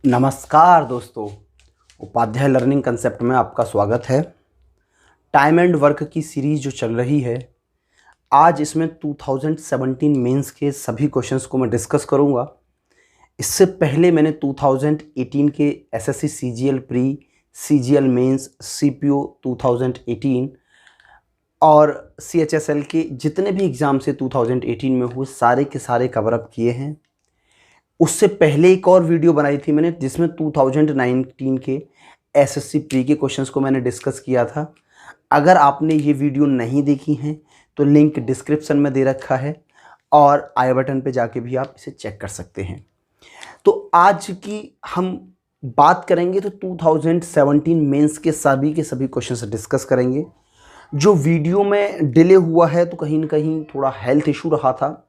नमस्कार दोस्तों, Upadhyay learning concept में आपका स्वागत है। टाइम एंड वर्क की सीरीज़ जो चल रही है, आज इसमें 2017 मेंस के सभी क्वेश्चंस को मैं डिस्कस करूंगा। इससे पहले मैंने 2018 के SSC CGL pre, CGL mains, CPO 2018 और सीएचएसएल के जितने भी एग्ज़ाम से 2018 में हुए सारे के सारे कवर अप किए हैं। उससे पहले एक और वीडियो बनाई थी मैंने जिसमें 2019 के एसएससी प्री के क्वेश्चंस को मैंने डिस्कस किया था। अगर आपने ये वीडियो नहीं देखी हैं तो लिंक डिस्क्रिप्शन में दे रखा है और आई बटन पे जाके भी आप इसे चेक कर सकते हैं। तो आज की हम बात करेंगे तो 2017 मेंस के सभी क्वेश्चंस डिस्कस करेंगे। जो वीडियो में डिले हुआ है तो कहीं ना कहीं थोड़ा हेल्थ इशू रहा था।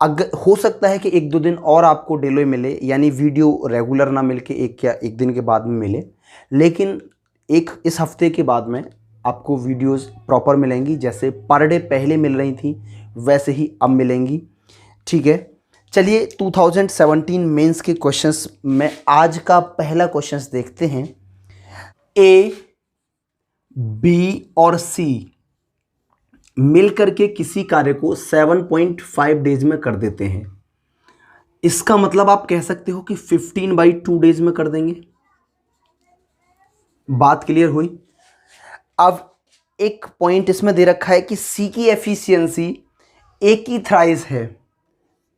अगर हो सकता है कि एक दो दिन और आपको डिले मिले, यानी वीडियो रेगुलर ना मिल के एक दिन के बाद में मिले, लेकिन इस हफ्ते के बाद में आपको वीडियोस प्रॉपर मिलेंगी। जैसे पर डे पहले मिल रही थी वैसे ही अब मिलेंगी, ठीक है। चलिए 2017 मेंस के क्वेश्चंस में आज का पहला क्वेश्चंस देखते हैं। ए, बी और सी मिलकर के किसी कार्य को 7.5 डेज में कर देते हैं। इसका मतलब आप कह सकते हो कि 15/2 डेज में कर देंगे। बात क्लियर हुई। अब एक पॉइंट इसमें दे रखा है कि सी की एफिशिएंसी ए की थ्राइस है,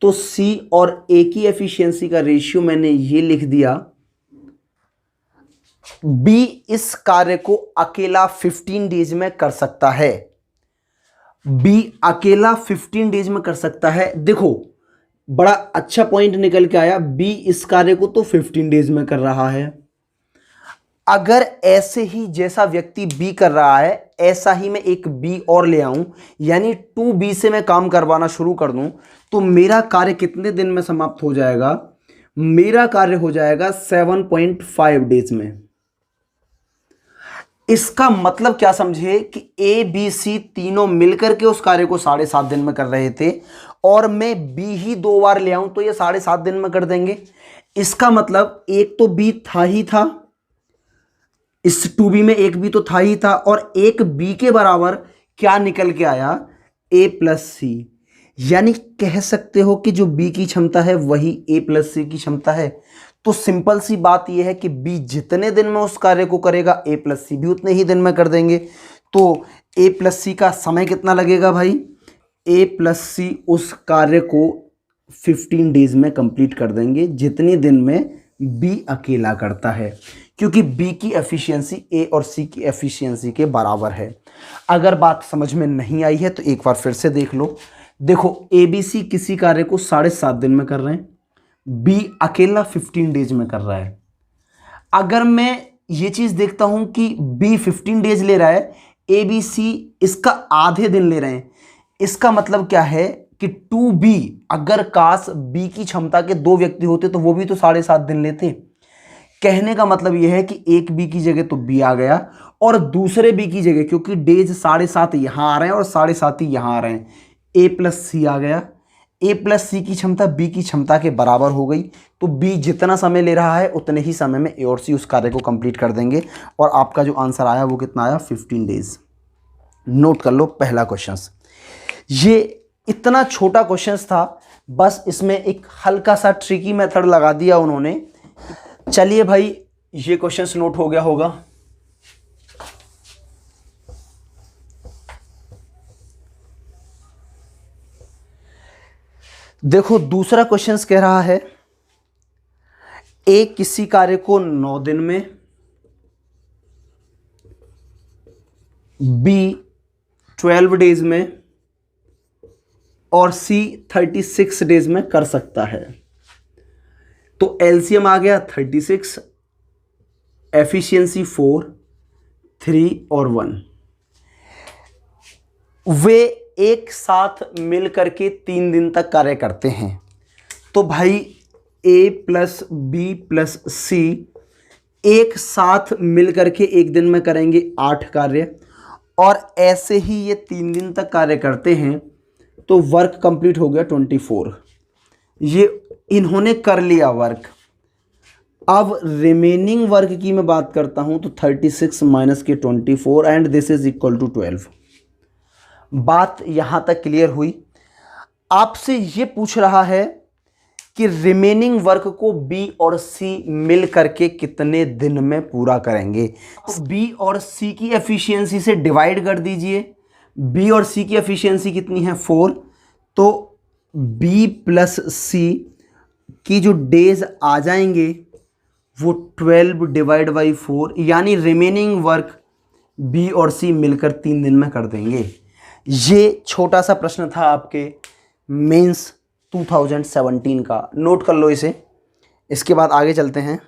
तो सी और ए की एफिशिएंसी का रेशियो मैंने ये लिख दिया। बी इस कार्य को अकेला 15 डेज में कर सकता है। बी अकेला 15 डेज में कर सकता है। देखो, बड़ा अच्छा पॉइंट निकल के आया। बी इस कार्य को तो 15 डेज में कर रहा है। अगर ऐसे ही जैसा व्यक्ति बी कर रहा है ऐसा ही मैं एक बी और ले आऊं, यानी 2B से मैं काम करवाना शुरू कर दूं, तो मेरा कार्य कितने दिन में समाप्त हो जाएगा? मेरा कार्य हो जाएगा 7.5 डेज में। इसका मतलब क्या समझे कि ए बी सी तीनों मिलकर के उस कार्य को 7.5 दिन में कर रहे थे और मैं बी ही 2 बार ले आऊं तो ये 7.5 दिन में कर देंगे। इसका मतलब एक तो बी था ही था, इस 2B में एक बी तो था ही था, और एक बी के बराबर क्या निकल के आया? ए प्लस सी। यानी कह सकते हो कि जो बी की क्षमता है वही ए प्लस सी की क्षमता है। तो सिंपल सी बात यह है कि बी जितने दिन में उस कार्य को करेगा ए प्लस सी भी उतने ही दिन में कर देंगे। तो ए प्लस सी का समय कितना लगेगा भाई? ए प्लस सी उस कार्य को 15 डेज में कंप्लीट कर देंगे जितने दिन में बी अकेला करता है, क्योंकि बी की एफिशिएंसी ए और सी की एफिशिएंसी के बराबर है। अगर बात समझ में नहीं आई है तो एक बार फिर से देख लो। देखो, ए बी सी किसी कार्य को 7.5 दिन में कर रहे हैं, बी अकेला 15 डेज में कर रहा है। अगर मैं ये चीज देखता हूं कि बी 15 डेज ले रहा है, ए बी सी इसका आधे दिन ले रहे हैं, इसका मतलब क्या है कि 2B, अगर काश बी की क्षमता के 2 व्यक्ति होते तो वो भी तो 7.5 दिन लेते। कहने का मतलब यह है कि एक बी की जगह तो बी आ गया और दूसरे बी की जगह, क्योंकि डेज 7.5 यहां आ रहे हैं और 7.5 यहां आ रहे हैं, ए प्लस सी आ गया। ए प्लस सी की क्षमता बी की क्षमता के बराबर हो गई, तो बी जितना समय ले रहा है उतने ही समय में ए और सी उस कार्य को कंप्लीट कर देंगे। और आपका जो आंसर आया वो कितना आया? 15 डेज। नोट कर लो पहला क्वेश्चन। ये इतना छोटा क्वेश्चन था, बस इसमें एक हल्का सा ट्रिकी मेथड लगा दिया उन्होंने। चलिए भाई, ये क्वेश्चन नोट हो गया होगा। देखो, दूसरा क्वेश्चन कह रहा है ए किसी कार्य को 9 दिन में, बी 12 डेज में और सी 36 डेज में कर सकता है। तो एलसीएम आ गया 36, एफिशिएंसी 4, 3 और 1। वे एक साथ मिलकर के 3 दिन तक कार्य करते हैं। तो भाई ए प्लस बी प्लस सी एक साथ मिलकर के एक दिन में करेंगे 8 कार्य, और ऐसे ही ये 3 दिन तक कार्य करते हैं, तो वर्क कंप्लीट हो गया 24। ये इन्होंने कर लिया वर्क। अब रिमेनिंग वर्क की मैं बात करता हूं तो 36 माइनस के 24 and this is equal to 12। बात यहां तक क्लियर हुई। आपसे ये पूछ रहा है कि रिमेनिंग वर्क को बी और सी मिल करके कितने दिन में पूरा करेंगे। बी और सी की एफिशिएंसी से डिवाइड कर दीजिए। बी और सी की एफिशिएंसी कितनी है 4, तो बी प्लस सी की जो डेज आ जाएंगे वो 12 डिवाइड बाई 4, यानी रिमेनिंग वर्क बी और सी मिलकर 3 दिन में कर देंगे। ये छोटा सा प्रश्न था आपके मेंस 2017 का, नोट कर लो इसे। इसके बाद आगे चलते हैं।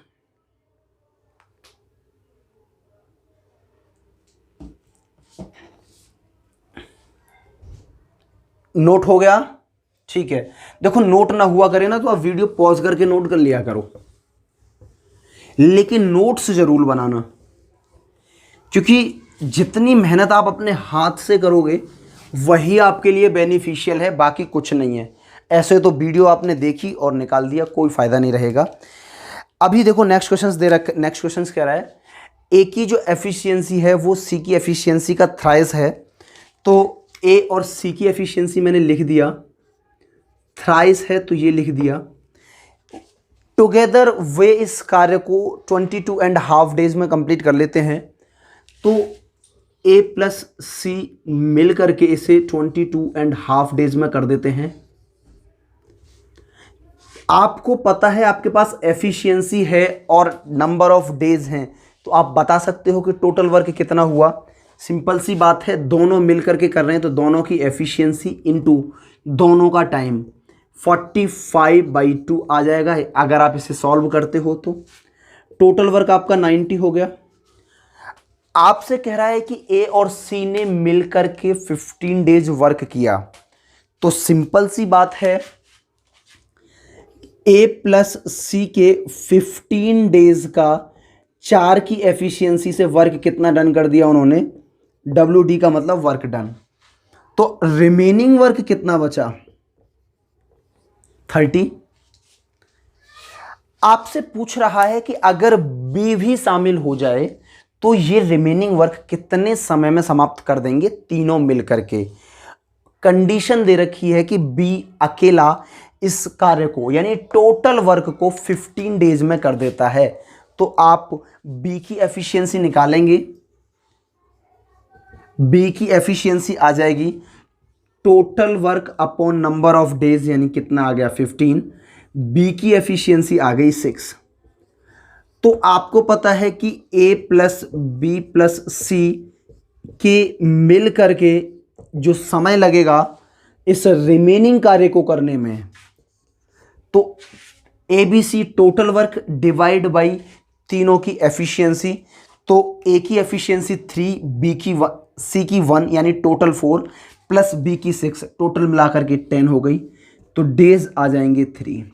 नोट हो गया? ठीक है। देखो नोट ना हुआ करे ना तो आप वीडियो पॉज करके नोट कर लिया करो, लेकिन नोट्स जरूर बनाना, क्योंकि जितनी मेहनत आप अपने हाथ से करोगे वही आपके लिए बेनिफिशियल है, बाकी कुछ नहीं है। ऐसे तो वीडियो आपने देखी और निकाल दिया, कोई फ़ायदा नहीं रहेगा। अभी देखो नेक्स्ट क्वेश्चन दे रखा, नेक्स्ट क्वेश्चन कह रहा है ए की जो एफिशिएंसी है वो सी की एफिशिएंसी का थ्राइस है। तो ए और सी की एफिशिएंसी मैंने लिख दिया, थ्राइस है तो ये लिख दिया। टुगेदर वे इस कार्य को 22.5 डेज में कंप्लीट कर लेते हैं। तो ए प्लस सी मिल करके इसे 22.5 डेज में कर देते हैं। आपको पता है आपके पास एफिशिएंसी है और नंबर ऑफ डेज हैं, तो आप बता सकते हो कि टोटल वर्क कितना हुआ। सिंपल सी बात है, दोनों मिल करके कर रहे हैं तो दोनों की एफिशिएंसी इनटू दोनों का टाइम 45/2 आ जाएगा। अगर आप इसे सॉल्व करते हो तो टोटल वर्क आपका 90 हो गया। आपसे कह रहा है कि ए और सी ने मिल करके 15 डेज वर्क किया, तो सिंपल सी बात है ए प्लस सी के 15 डेज का 4 की एफिशिएंसी से वर्क कितना डन कर दिया उन्होंने, WD का मतलब वर्क डन। तो रिमेनिंग वर्क कितना बचा 30। आपसे पूछ रहा है कि अगर बी भी शामिल हो जाए तो ये रिमेनिंग वर्क कितने समय में समाप्त कर देंगे तीनों मिलकर के। कंडीशन दे रखी है कि बी अकेला इस कार्य को यानी टोटल वर्क को 15 डेज में कर देता है। तो आप बी की एफिशिएंसी निकालेंगे, बी की एफिशिएंसी आ जाएगी total work upon number of days, यानी कितना आ गया 15। बी की एफिशिएंसी आ गई 6। तो आपको पता है कि ए प्लस बी प्लस सी के मिल करके जो समय लगेगा इस रिमेनिंग कार्य को करने में, तो A B C total work divide by तीनों की एफिशिएंसी। तो ए की एफिशिएंसी 3, बी की सी की 1 यानी टोटल 4 प्लस बी की 6, टोटल मिलाकर के 10 हो गई। तो डेज आ जाएंगे 3।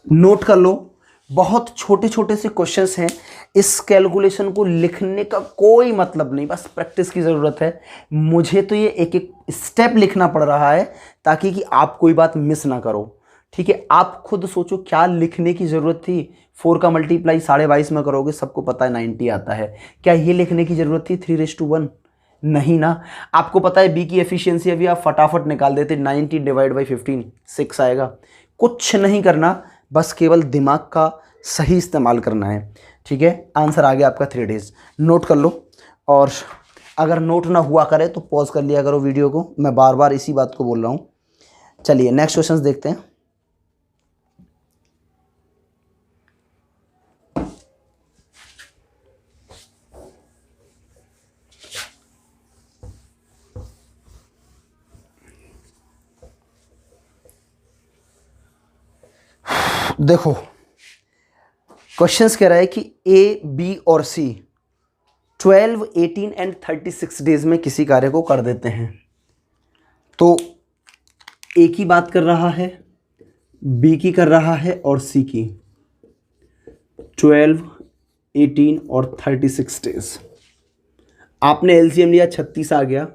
नोट कर लो, बहुत छोटे छोटे से क्वेश्चंस हैं। इस कैलकुलेशन को लिखने का कोई मतलब नहीं, बस प्रैक्टिस की ज़रूरत है। मुझे तो ये एक एक स्टेप लिखना पड़ रहा है ताकि कि आप कोई बात मिस ना करो, ठीक है। आप खुद सोचो क्या लिखने की ज़रूरत थी। 4 का मल्टीप्लाई 22.5 में करोगे, सबको पता है 90 आता है। क्या ये लिखने की ज़रूरत थी 3:1? नहीं ना। आपको पता है बी की एफिशिएंसी अभी आप फटाफट निकाल देते, 90 डिवाइड बाई 15 6 आएगा। कुछ नहीं करना, बस केवल दिमाग का सही इस्तेमाल करना है, ठीक है। आंसर आ गया आपका 3 डेज। नोट कर लो, और अगर नोट ना हुआ करे तो पॉज कर लिया करो वीडियो को, मैं बार बार इसी बात को बोल रहा हूँ। चलिए नेक्स्ट क्वेश्चन देखते हैं। देखो क्वेश्चंस कह रहा है कि ए बी और सी 12, 18 एंड 36 डेज में किसी कार्य को कर देते हैं। तो ए की बात कर रहा है, बी की कर रहा है और सी की 12, 18 और 36 डेज। आपने एलसीएम लिया, 36 आ गया,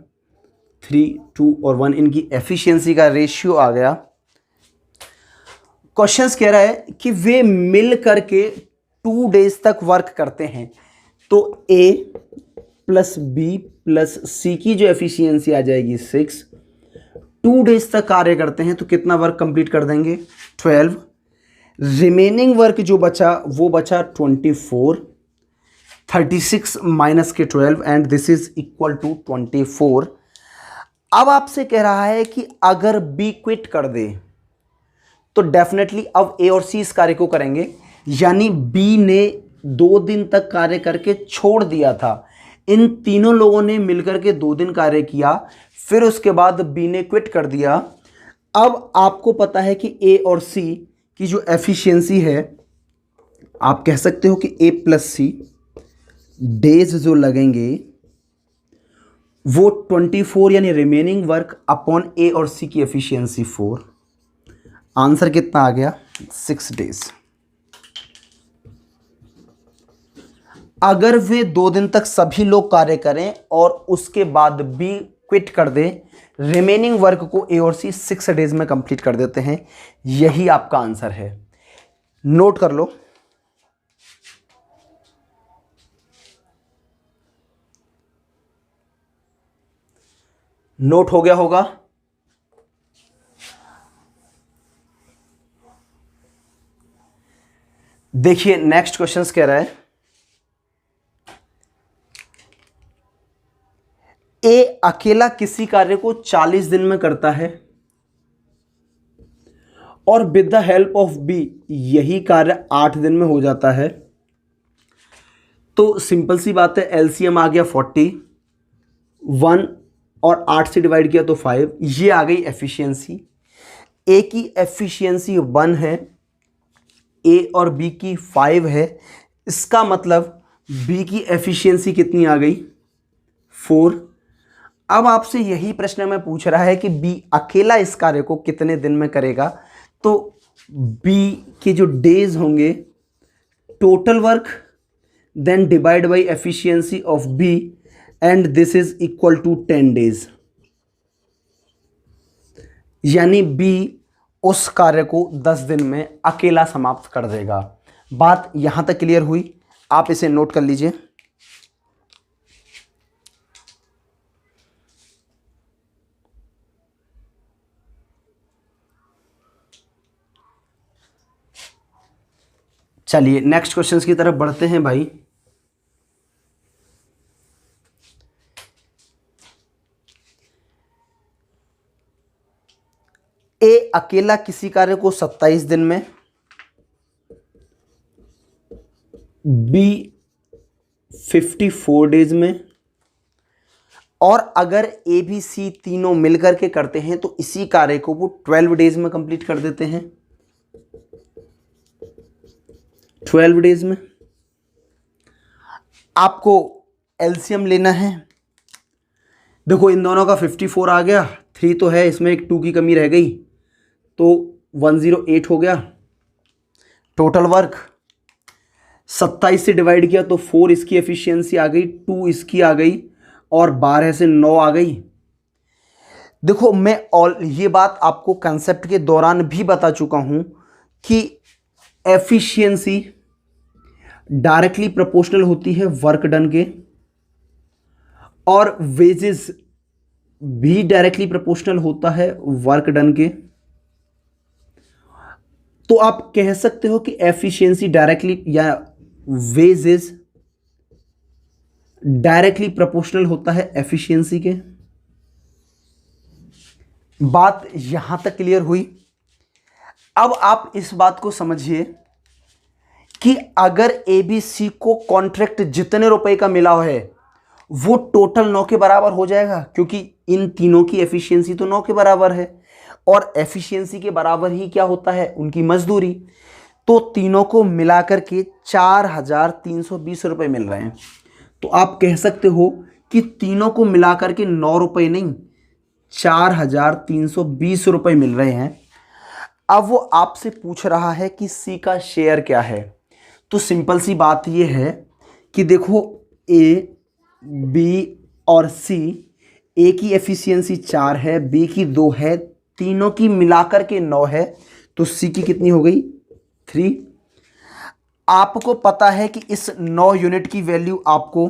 3, 2 और 1 इनकी एफिशिएंसी का रेशियो आ गया क्वेश्चंस कह रहा है कि वे मिल करके 2 डेज तक वर्क करते हैं, तो ए प्लस बी प्लस सी की जो एफिशिएंसी आ जाएगी 6, 2 डेज तक कार्य करते हैं, तो कितना वर्क कंप्लीट कर देंगे 12। रिमेनिंग वर्क जो बचा वो बचा 24, 36 माइनस के 12 and this is equal to 24। अब आपसे कह रहा है कि अगर बी क्विट कर दे तो डेफिनेटली अब ए और सी इस कार्य को करेंगे, यानी बी ने 2 दिन तक कार्य करके छोड़ दिया था। इन तीनों लोगों ने मिलकर के 2 दिन कार्य किया, फिर उसके बाद बी ने क्विट कर दिया। अब आपको पता है कि ए और सी की जो एफिशिएंसी है, आप कह सकते हो कि ए प्लस सी डेज जो लगेंगे वो 24 यानी रिमेनिंग वर्क अपॉन ए और सी की एफिशिएंसी 4। आंसर कितना आ गया 6 डेज। अगर वे 2 दिन तक सभी लोग कार्य करें और उसके बाद बी क्विट कर दे, रिमेनिंग वर्क को ए और सी 6 डेज में कंप्लीट कर देते हैं। यही आपका आंसर है, नोट कर लो। नोट हो गया होगा। देखिए नेक्स्ट क्वेश्चन कह रहा है ए अकेला किसी कार्य को 40 दिन में करता है और with the help of B यही कार्य 8 दिन में हो जाता है। तो सिंपल सी बात है, एलसीएम आ गया 40, 1 और 8 से डिवाइड किया तो 5, ये आ गई एफिशिएंसी। ए की एफिशिएंसी 1 है, ए और बी की 5 है, इसका मतलब बी की एफिशिएंसी कितनी आ गई 4। अब आपसे यही प्रश्न में पूछ रहा है कि बी अकेला इस कार्य को कितने दिन में करेगा, तो बी के जो डेज होंगे total work then divide by efficiency of B and this is equal to 10 days, यानी बी उस कार्य को 10 दिन में अकेला समाप्त कर देगा। बात यहां तक क्लियर हुई? आप इसे नोट कर लीजिए। चलिए नेक्स्ट क्वेश्चंस की तरफ बढ़ते हैं भाई। ए अकेला किसी कार्य को 27 दिन में, बी 54 डेज में, और अगर ए बी सी तीनों मिलकर के करते हैं तो इसी कार्य को वो 12 डेज में कंप्लीट कर देते हैं। 12 डेज में आपको एलसीएम लेना है। देखो इन दोनों का 54 आ गया, 3 तो है, इसमें एक 2 की कमी रह गई, तो 108 हो गया। टोटल वर्क 27 से डिवाइड किया तो 4 इसकी एफिशिएंसी आ गई, 2 इसकी आ गई और 12 से 9 आ गई। देखो मैं ये बात आपको कंसेप्ट के दौरान भी बता चुका हूं कि एफिशिएंसी डायरेक्टली प्रोपोर्शनल होती है वर्क डन के, और वेजेस भी डायरेक्टली प्रोपोर्शनल होता है वर्क डन के। तो आप कह सकते हो कि एफिशिएंसी डायरेक्टली या वेजेस डायरेक्टली प्रोपोर्शनल होता है एफिशिएंसी के। बात यहां तक क्लियर हुई? अब आप इस बात को समझिए कि अगर एबीसी को कॉन्ट्रैक्ट जितने रुपए का मिला है वो टोटल 9 के बराबर हो जाएगा, क्योंकि इन तीनों की एफिशिएंसी तो 9 के बराबर है, और एफिशिएंसी के बराबर ही क्या होता है उनकी मजदूरी। तो तीनों को मिलाकर के 4,320 रुपए मिल रहे हैं। तो आप कह सकते हो कि तीनों को मिलाकर के 9 रुपए नहीं 4,320 रुपए मिल रहे हैं। अब वो आपसे पूछ रहा है कि सी का शेयर क्या है। तो सिंपल सी बात ये है कि देखो ए बी और सी, ए की एफिशिएंसी 4 है, बी की 2 है, तीनों की मिलाकर के 9 है, तो सी की कितनी हो गई 3। आपको पता है कि इस 9 यूनिट की वैल्यू आपको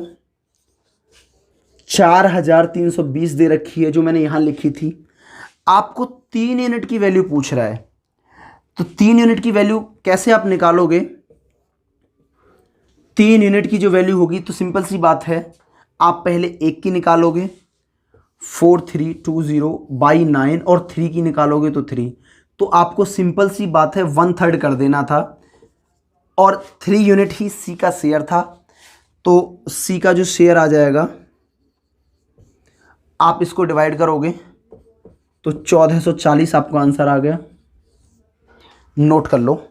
4320 दे रखी है, जो मैंने यहां लिखी थी। आपको 3 यूनिट की वैल्यू पूछ रहा है, तो 3 यूनिट की वैल्यू कैसे आप निकालोगे? 3 यूनिट की जो वैल्यू होगी तो सिंपल सी बात है, आप पहले 1 की निकालोगे 4320 बाई 9 और 3 की निकालोगे तो 3। तो आपको सिंपल सी बात है 1/3 कर देना था, और 3 यूनिट ही सी का शेयर था। तो सी का जो शेयर आ जाएगा, आप इसको डिवाइड करोगे तो 1440 आपको आंसर आ गया। नोट कर लो,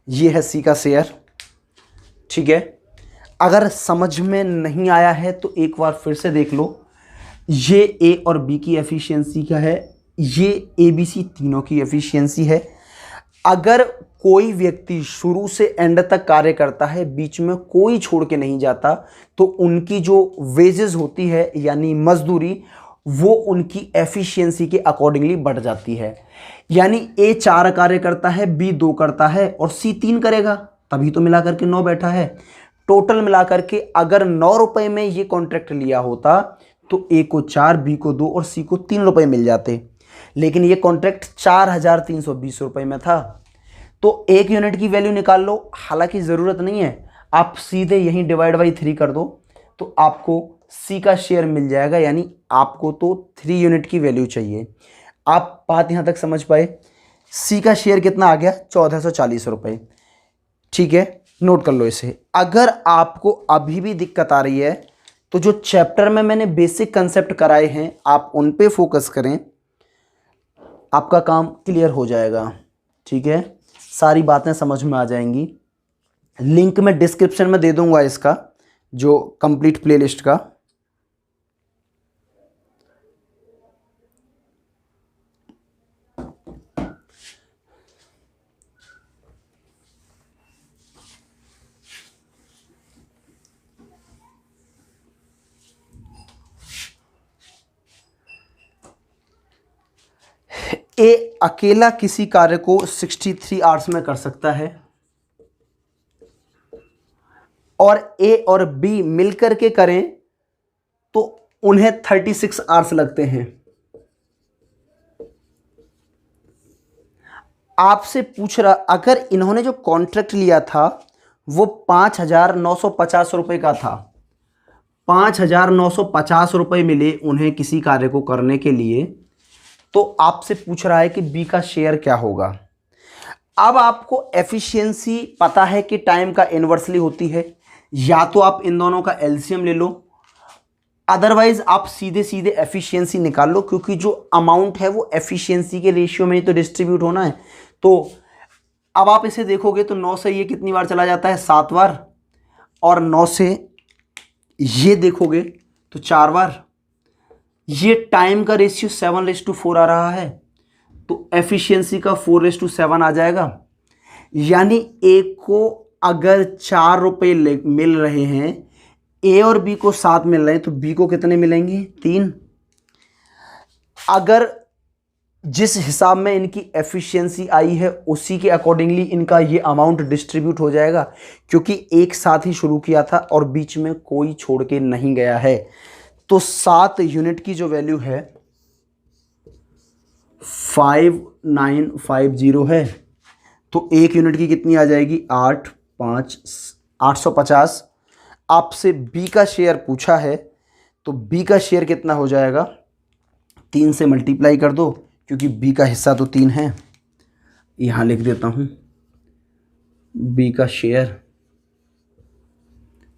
ये है सी का शेयर। ठीक है, अगर समझ में नहीं आया है तो एक बार फिर से देख लो। ये ए और बी की एफिशिएंसी क्या है, ये ए बी सी तीनों की एफिशिएंसी है। अगर कोई व्यक्ति शुरू से एंड तक कार्य करता है, बीच में कोई छोड़ के नहीं जाता, तो उनकी जो वेजेस होती है यानी मजदूरी, वो उनकी एफिशिएंसी के अकॉर्डिंगली बढ़ जाती है। यानी ए 4 कार्य करता है, बी 2 करता है और सी 3 करेगा, तभी तो मिलाकर के 9 बैठा है। टोटल मिलाकर के अगर 9 रुपए में ये कॉन्ट्रैक्ट लिया होता तो ए को 4, बी को 2 और सी को 3 रुपए मिल जाते, लेकिन ये कॉन्ट्रैक्ट 4320 रुपए में था। तो 1 यूनिट की वैल्यू निकाल लो, हालांकि ज़रूरत नहीं है, आप सीधे यहीं डिवाइड बाई 3 कर दो तो आपको सी का शेयर मिल जाएगा। यानी आपको तो 3 यूनिट की वैल्यू चाहिए। आप बात यहाँ तक समझ पाए? सी का शेयर कितना आ गया? 1440 रुपये। ठीक है, नोट कर लो इसे। अगर आपको अभी भी दिक्कत आ रही है तो जो चैप्टर में मैंने बेसिक कंसेप्ट कराए हैं आप उन पे फोकस करें, आपका काम क्लियर हो जाएगा। ठीक है, सारी बातें समझ में आ जाएंगी। लिंक मैं डिस्क्रिप्शन में दे दूंगा इसका, जो कंप्लीट प्लेलिस्ट का। ए अकेला किसी कार्य को 63 आवर्स में कर सकता है, और ए और बी मिलकर के करें तो उन्हें 36 आवर्स लगते हैं। आपसे पूछ रहा, अगर इन्होंने जो कॉन्ट्रैक्ट लिया था वो 5950 रुपए का था, 5950 रुपए मिले उन्हें किसी कार्य को करने के लिए, तो आपसे पूछ रहा है कि बी का शेयर क्या होगा। अब आपको एफिशिएंसी पता है कि टाइम का इन्वर्सली होती है, या तो आप इन दोनों का एलसीएम ले लो, अदरवाइज आप सीधे सीधे एफिशिएंसी निकाल लो, क्योंकि जो अमाउंट है वो एफिशिएंसी के रेशियो में ही तो डिस्ट्रीब्यूट होना है। तो अब आप इसे देखोगे तो 9 से ये कितनी बार चला जाता है? 7 बार, और 9 से ये देखोगे तो 4 बार। ये टाइम का रेशियो 7:4 आ रहा है, तो एफिशिएंसी का 4:7 आ जाएगा। यानी ए को अगर 4 रुपये मिल रहे हैं, ए और बी को 7 मिल रहे हैं, तो बी को कितने मिलेंगे? 3। अगर जिस हिसाब में इनकी एफिशिएंसी आई है उसी के अकॉर्डिंगली इनका ये अमाउंट डिस्ट्रीब्यूट हो जाएगा, क्योंकि एक साथ ही शुरू किया था और बीच में कोई छोड़ के नहीं गया है। तो 7 यूनिट की जो वैल्यू है 5950 है, तो 1 यूनिट की कितनी आ जाएगी? 850। आपसे बी का शेयर पूछा है, तो बी का शेयर कितना हो जाएगा? 3 से मल्टीप्लाई कर दो, क्योंकि बी का हिस्सा तो 3 है। यहाँ लिख देता हूँ बी का शेयर।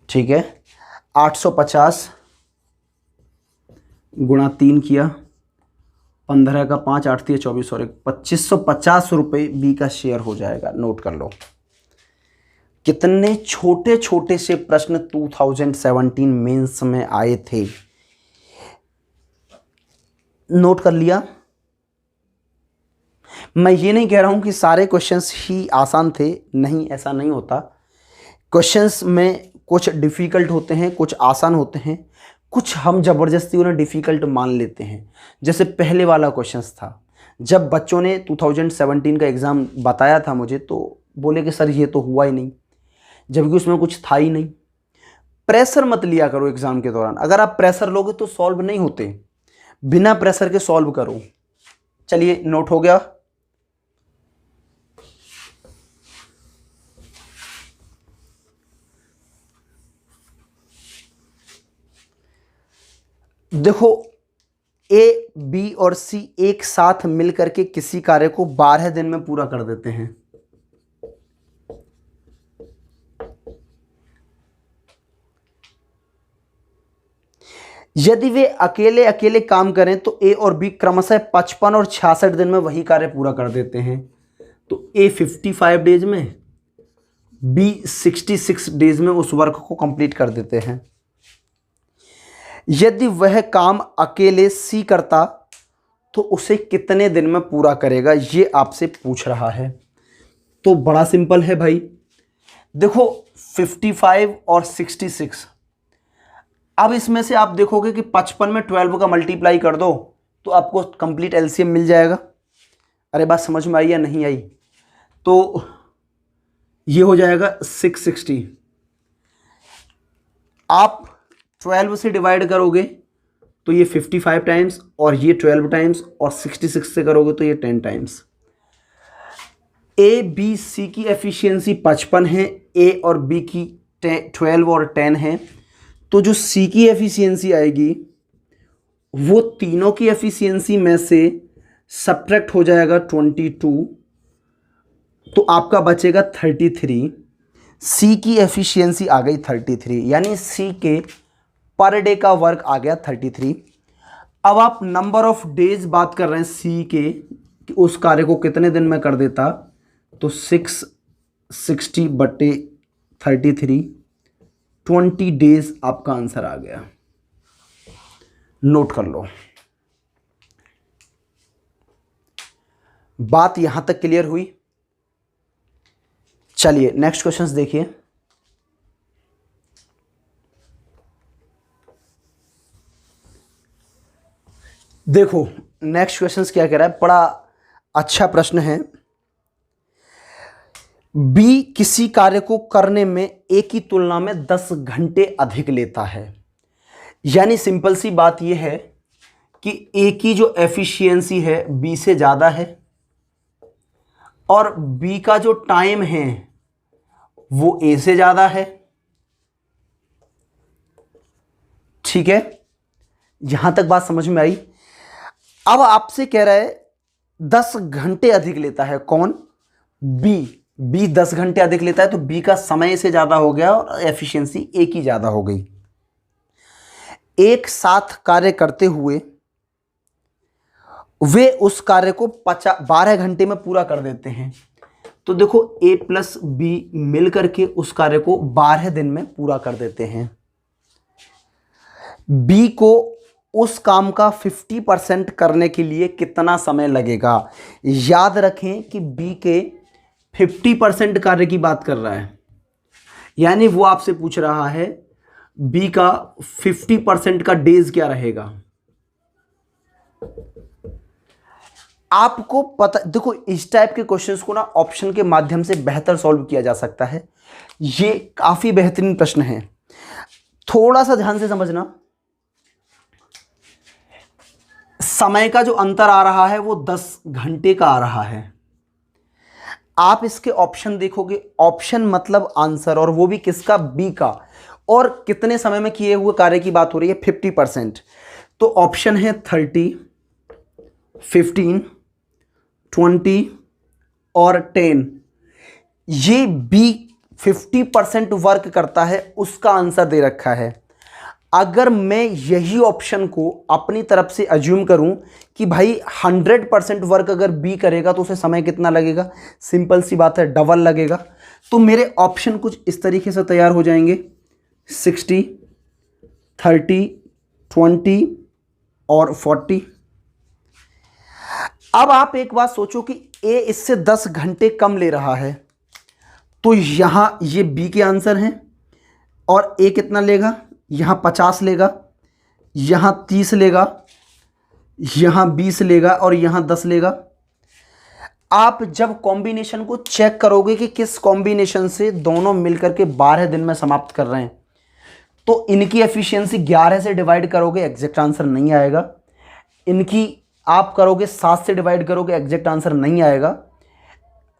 ठीक है, 850 गुणा 3 किया, 15 का 5, 8 3 24 और 2550 रुपये बी का शेयर हो जाएगा। नोट कर लो। कितने छोटे छोटे से प्रश्न 2017 मेंस में आए थे, नोट कर लिया। मैं ये नहीं कह रहा हूं कि सारे क्वेश्चंस ही आसान थे, नहीं, ऐसा नहीं होता। क्वेश्चंस में कुछ डिफ़िकल्ट होते हैं, कुछ आसान होते हैं, कुछ हम ज़बरदस्ती उन्हें डिफ़िकल्ट मान लेते हैं। जैसे पहले वाला क्वेश्चंस था, जब बच्चों ने 2017 का एग्ज़ाम बताया था मुझे तो बोले कि सर ये तो हुआ ही नहीं, जबकि उसमें कुछ था ही नहीं। प्रेशर मत लिया करो एग्ज़ाम के दौरान, अगर आप प्रेशर लोगे तो सॉल्व नहीं होते, बिना प्रेशर के सॉल्व करो। चलिए, नोट हो गया। देखो, ए, बी और सी एक साथ मिलकर के किसी कार्य को 12 दिन में पूरा कर देते हैं। यदि वे अकेले अकेले काम करें तो ए और बी क्रमशः 55 और 66 दिन में वही कार्य पूरा कर देते हैं। तो ए 55 डेज में, बी 66 डेज में उस वर्क को कंप्लीट कर देते हैं। यदि वह काम अकेले सी करता तो उसे कितने दिन में पूरा करेगा, ये आपसे पूछ रहा है। तो बड़ा सिंपल है भाई, देखो 55 और 66, अब इसमें से आप देखोगे कि 55 में 12 का मल्टीप्लाई कर दो तो आपको कंप्लीट एलसीएम मिल जाएगा। अरे बात समझ में आई या नहीं आई? तो ये हो जाएगा 660। आप 12 से डिवाइड करोगे तो ये 55 टाइम्स, और ये 12 टाइम्स, और 66 से करोगे तो ये 10 टाइम्स। ए बी सी की एफिशिएंसी 55 है, ए और बी की 12 और 10 है। तो जो सी की एफिशिएंसी आएगी वो तीनों की एफिशिएंसी में से सब्ट्रैक्ट हो जाएगा 22, तो आपका बचेगा 33। सी की एफिशिएंसी आ गई 33, यानी सी के पर डे का वर्क आ गया 33। अब आप नंबर ऑफ डेज बात कर रहे हैं सी के, कि उस कार्य को कितने दिन में कर देता, तो 660 बटे 33, 20 डेज आपका आंसर आ गया। नोट कर लो। बात यहां तक क्लियर हुई? चलिए नेक्स्ट क्वेश्चंस देखिए। देखो नेक्स्ट क्वेश्चंस क्या कह रहा है, बड़ा अच्छा प्रश्न है। बी किसी कार्य को करने में ए की तुलना में 10 घंटे अधिक लेता है। यानी सिंपल सी बात यह है कि ए की जो एफिशिएंसी है बी से ज़्यादा है, और बी का जो टाइम है वो ए से ज़्यादा है। ठीक है, यहां तक बात समझ में आई? अब आपसे कह रहा है 10 घंटे अधिक लेता है। कौन? बी। बी 10 घंटे अधिक लेता है, तो बी का समय से ज़्यादा हो गया और एफिशिएंसी ए की ज़्यादा हो गई। एक साथ कार्य करते हुए वे उस कार्य को 12 घंटे में पूरा कर देते हैं। तो देखो ए प्लस बी मिलकर के उस कार्य को 12 दिन में पूरा कर देते हैं। बी को उस काम का 50% करने के लिए कितना समय लगेगा? याद रखें कि बी के 50% कार्य की बात कर रहा है, यानी वो आपसे पूछ रहा है बी का 50% का डेज क्या रहेगा। आपको पता, देखो इस टाइप के क्वेश्चंस को ना ऑप्शन के माध्यम से बेहतर सॉल्व किया जा सकता है। ये काफी बेहतरीन प्रश्न है, थोड़ा सा ध्यान से समझना। समय का जो अंतर आ रहा है वो 10 घंटे का आ रहा है। आप इसके ऑप्शन देखोगे, ऑप्शन मतलब आंसर, और वो भी किसका? बी का। और कितने समय में किए हुए कार्य की बात हो रही है? 50%। तो ऑप्शन है 30, 15, 20 और 10। ये बी 50% वर्क करता है, उसका आंसर दे रखा है। अगर मैं यही ऑप्शन को अपनी तरफ से अज्यूम करूं कि भाई 100% वर्क अगर बी करेगा तो उसे समय कितना लगेगा? सिंपल सी बात है, डबल लगेगा। तो मेरे ऑप्शन कुछ इस तरीके से तैयार हो जाएंगे, 60, 30, 20 और 40। अब आप एक बात सोचो कि ए इससे 10 घंटे कम ले रहा है, तो यहां ये बी के आंसर हैं, और ए कितना लेगा? यहां 50 लेगा, यहां 30 लेगा, यहां 20 लेगा, और यहां 10 लेगा। आप जब कॉम्बिनेशन को चेक करोगे कि किस कॉम्बिनेशन से दोनों मिलकर के 12 दिन में समाप्त कर रहे हैं, तो इनकी एफिशिएंसी 11 से डिवाइड करोगे एग्जैक्ट आंसर नहीं आएगा, इनकी आप करोगे 7 से डिवाइड करोगे एग्जैक्ट आंसर नहीं आएगा,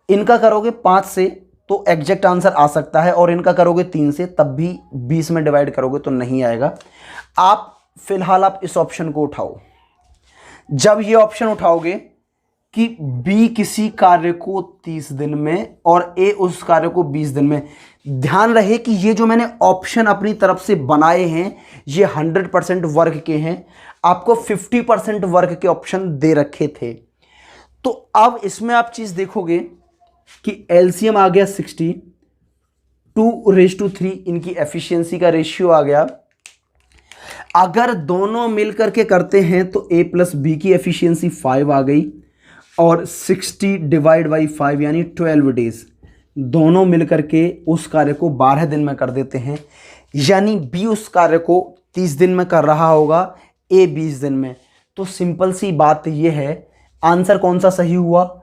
इनका करोगे 5 से तो एग्जैक्ट आंसर आ सकता है, और इनका करोगे 3 से तब भी 20 में डिवाइड करोगे तो नहीं आएगा। आप फिलहाल आप इस ऑप्शन को उठाओ। जब ये ऑप्शन उठाओगे कि बी किसी कार्य को 30 दिन में और ए उस कार्य को 20 दिन में, ध्यान रहे कि ये जो मैंने ऑप्शन अपनी तरफ से बनाए हैं ये 100% वर्क के हैं, आपको 50% वर्क के ऑप्शन दे रखे थे। तो अब इसमें आप चीज देखोगे कि एलसीएम आ गया 60, 2:3 इनकी एफिशिएंसी का रेशियो आ गया। अगर दोनों मिलकर के करते हैं तो a प्लस बी की एफिशिएंसी 5 आ गई, और 60 डिवाइड बाई 5 यानी 12 डेज, दोनों मिलकर के उस कार्य को 12 दिन में कर देते हैं, यानी बी उस कार्य को 30 दिन में कर रहा होगा, ए 20 दिन में। तो सिंपल सी बात ये है, आंसर कौन सा सही हुआ,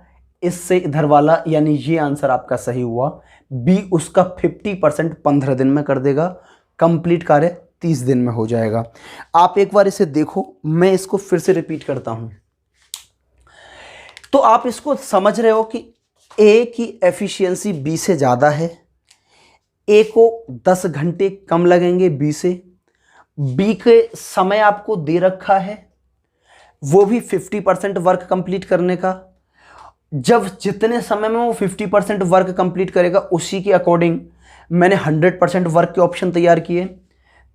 इससे इधर वाला, यानी ये आंसर आपका सही हुआ। बी उसका 50% 15 दिन में कर देगा, कंप्लीट कार्य 30 दिन में हो जाएगा। आप एक बार इसे देखो, मैं इसको फिर से रिपीट करता हूं, तो आप इसको समझ रहे हो कि ए की एफिशिएंसी बी से ज़्यादा है, ए को 10 घंटे कम लगेंगे बी से, बी के समय आपको दे रखा है वो भी 50% वर्क कंप्लीट करने का। जब जितने समय में वो 50% वर्क कंप्लीट करेगा उसी के अकॉर्डिंग मैंने 100% वर्क के ऑप्शन तैयार किए।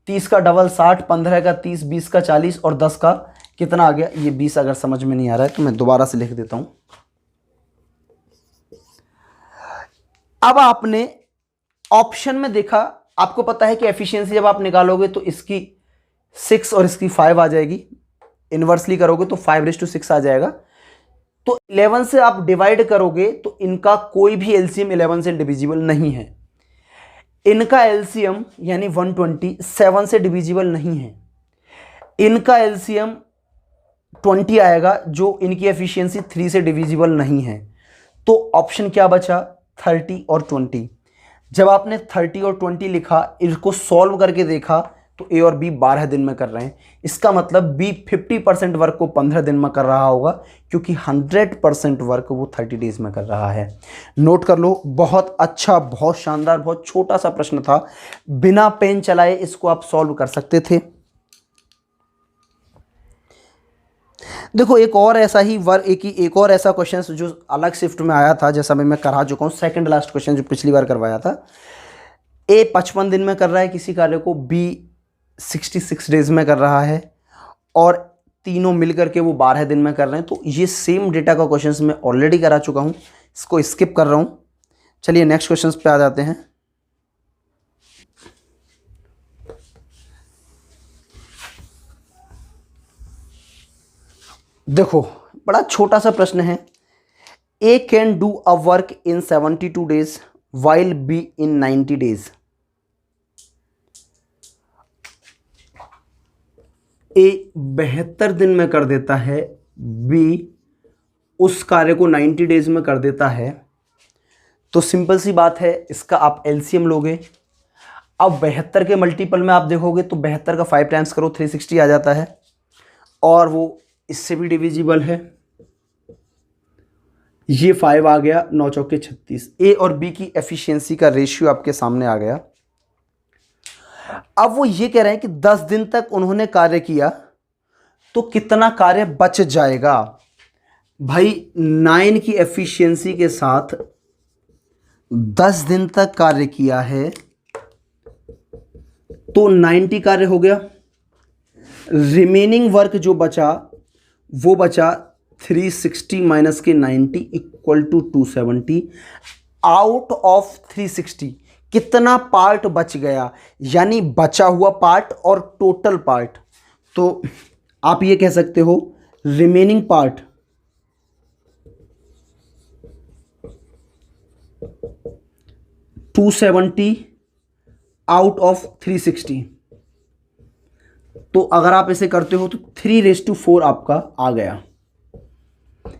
30 का डबल 60, 15 का 30, 20 का 40 और 10 का कितना आ गया, ये 20। अगर समझ में नहीं आ रहा है तो मैं दोबारा से लिख देता हूं। अब आपने ऑप्शन में देखा, आपको पता है कि एफिशिएंसी जब आप निकालोगे तो इसकी 6 और इसकी 5 आ जाएगी, इनवर्सली करोगे तो 5:6 आ जाएगा। तो 11 से आप डिवाइड करोगे तो इनका कोई भी एलसीएम 11 से डिविजिबल नहीं है। इनका एलसीएम यानी 120 7 से डिविजिबल नहीं है। इनका एलसीएम 20 आएगा जो इनकी एफिशिएंसी 3 से डिविजिबल नहीं है। तो ऑप्शन क्या बचा, 30 और 20। जब आपने 30 और 20 लिखा, इसको सॉल्व करके देखा तो ए और बी 12 दिन में कर रहे हैं। इसका मतलब बी 50% वर्क को 15 दिन में कर रहा होगा, क्योंकि 100% वर्क वो 30 डेज में कर रहा है। नोट कर लो, बहुत अच्छा, बहुत शानदार, बहुत छोटा सा प्रश्न था, बिना पेन चलाए इसको आप सॉल्व कर सकते थे। देखो एक और ऐसा ही एक और ऐसा क्वेश्चन जो अलग शिफ्ट में आया था, जैसा मैं करा चुका हूँ, सेकंड लास्ट क्वेश्चन जो पिछली बार करवाया था। ए 55 दिन में कर रहा है किसी कार्य को, बी 66 डेज में कर रहा है, और तीनों मिलकर के वो 12 दिन में कर रहे हैं। तो ये सेम डेटा का क्वेश्चन मैं ऑलरेडी करा चुका हूँ, इसको स्किप कर रहा हूँ। चलिए नेक्स्ट क्वेश्चन पे आ जाते हैं। देखो बड़ा छोटा सा प्रश्न है, A can do a work in 72 days while B in 90 days. A 72 दिन में कर देता है, बी उस कार्य को 90 डेज में कर देता है। तो सिंपल सी बात है, इसका आप एलसीएम लोगे। अब 72 के मल्टीपल में आप देखोगे तो 72 का 5 टाइम्स करो 360 आ जाता है, और वो इससे भी डिविजिबल है। ये 5 आ गया, 9 चौके 36। ए और बी की एफिशिएंसी का रेशियो आपके सामने आ गया। अब वो ये कह रहे हैं कि 10 दिन तक उन्होंने कार्य किया तो कितना कार्य बच जाएगा। भाई 9 की एफिशिएंसी के साथ 10 दिन तक कार्य किया है तो 90 कार्य हो गया। रिमेनिंग वर्क जो बचा वो बचा 360 माइनस के 90 इक्वल टू 270। आउट ऑफ 360 कितना पार्ट बच गया, यानी बचा हुआ पार्ट और टोटल पार्ट। तो आप ये कह सकते हो रिमेनिंग पार्ट 270 आउट ऑफ 360। तो अगर आप इसे करते हो तो 3:4 आपका आ गया।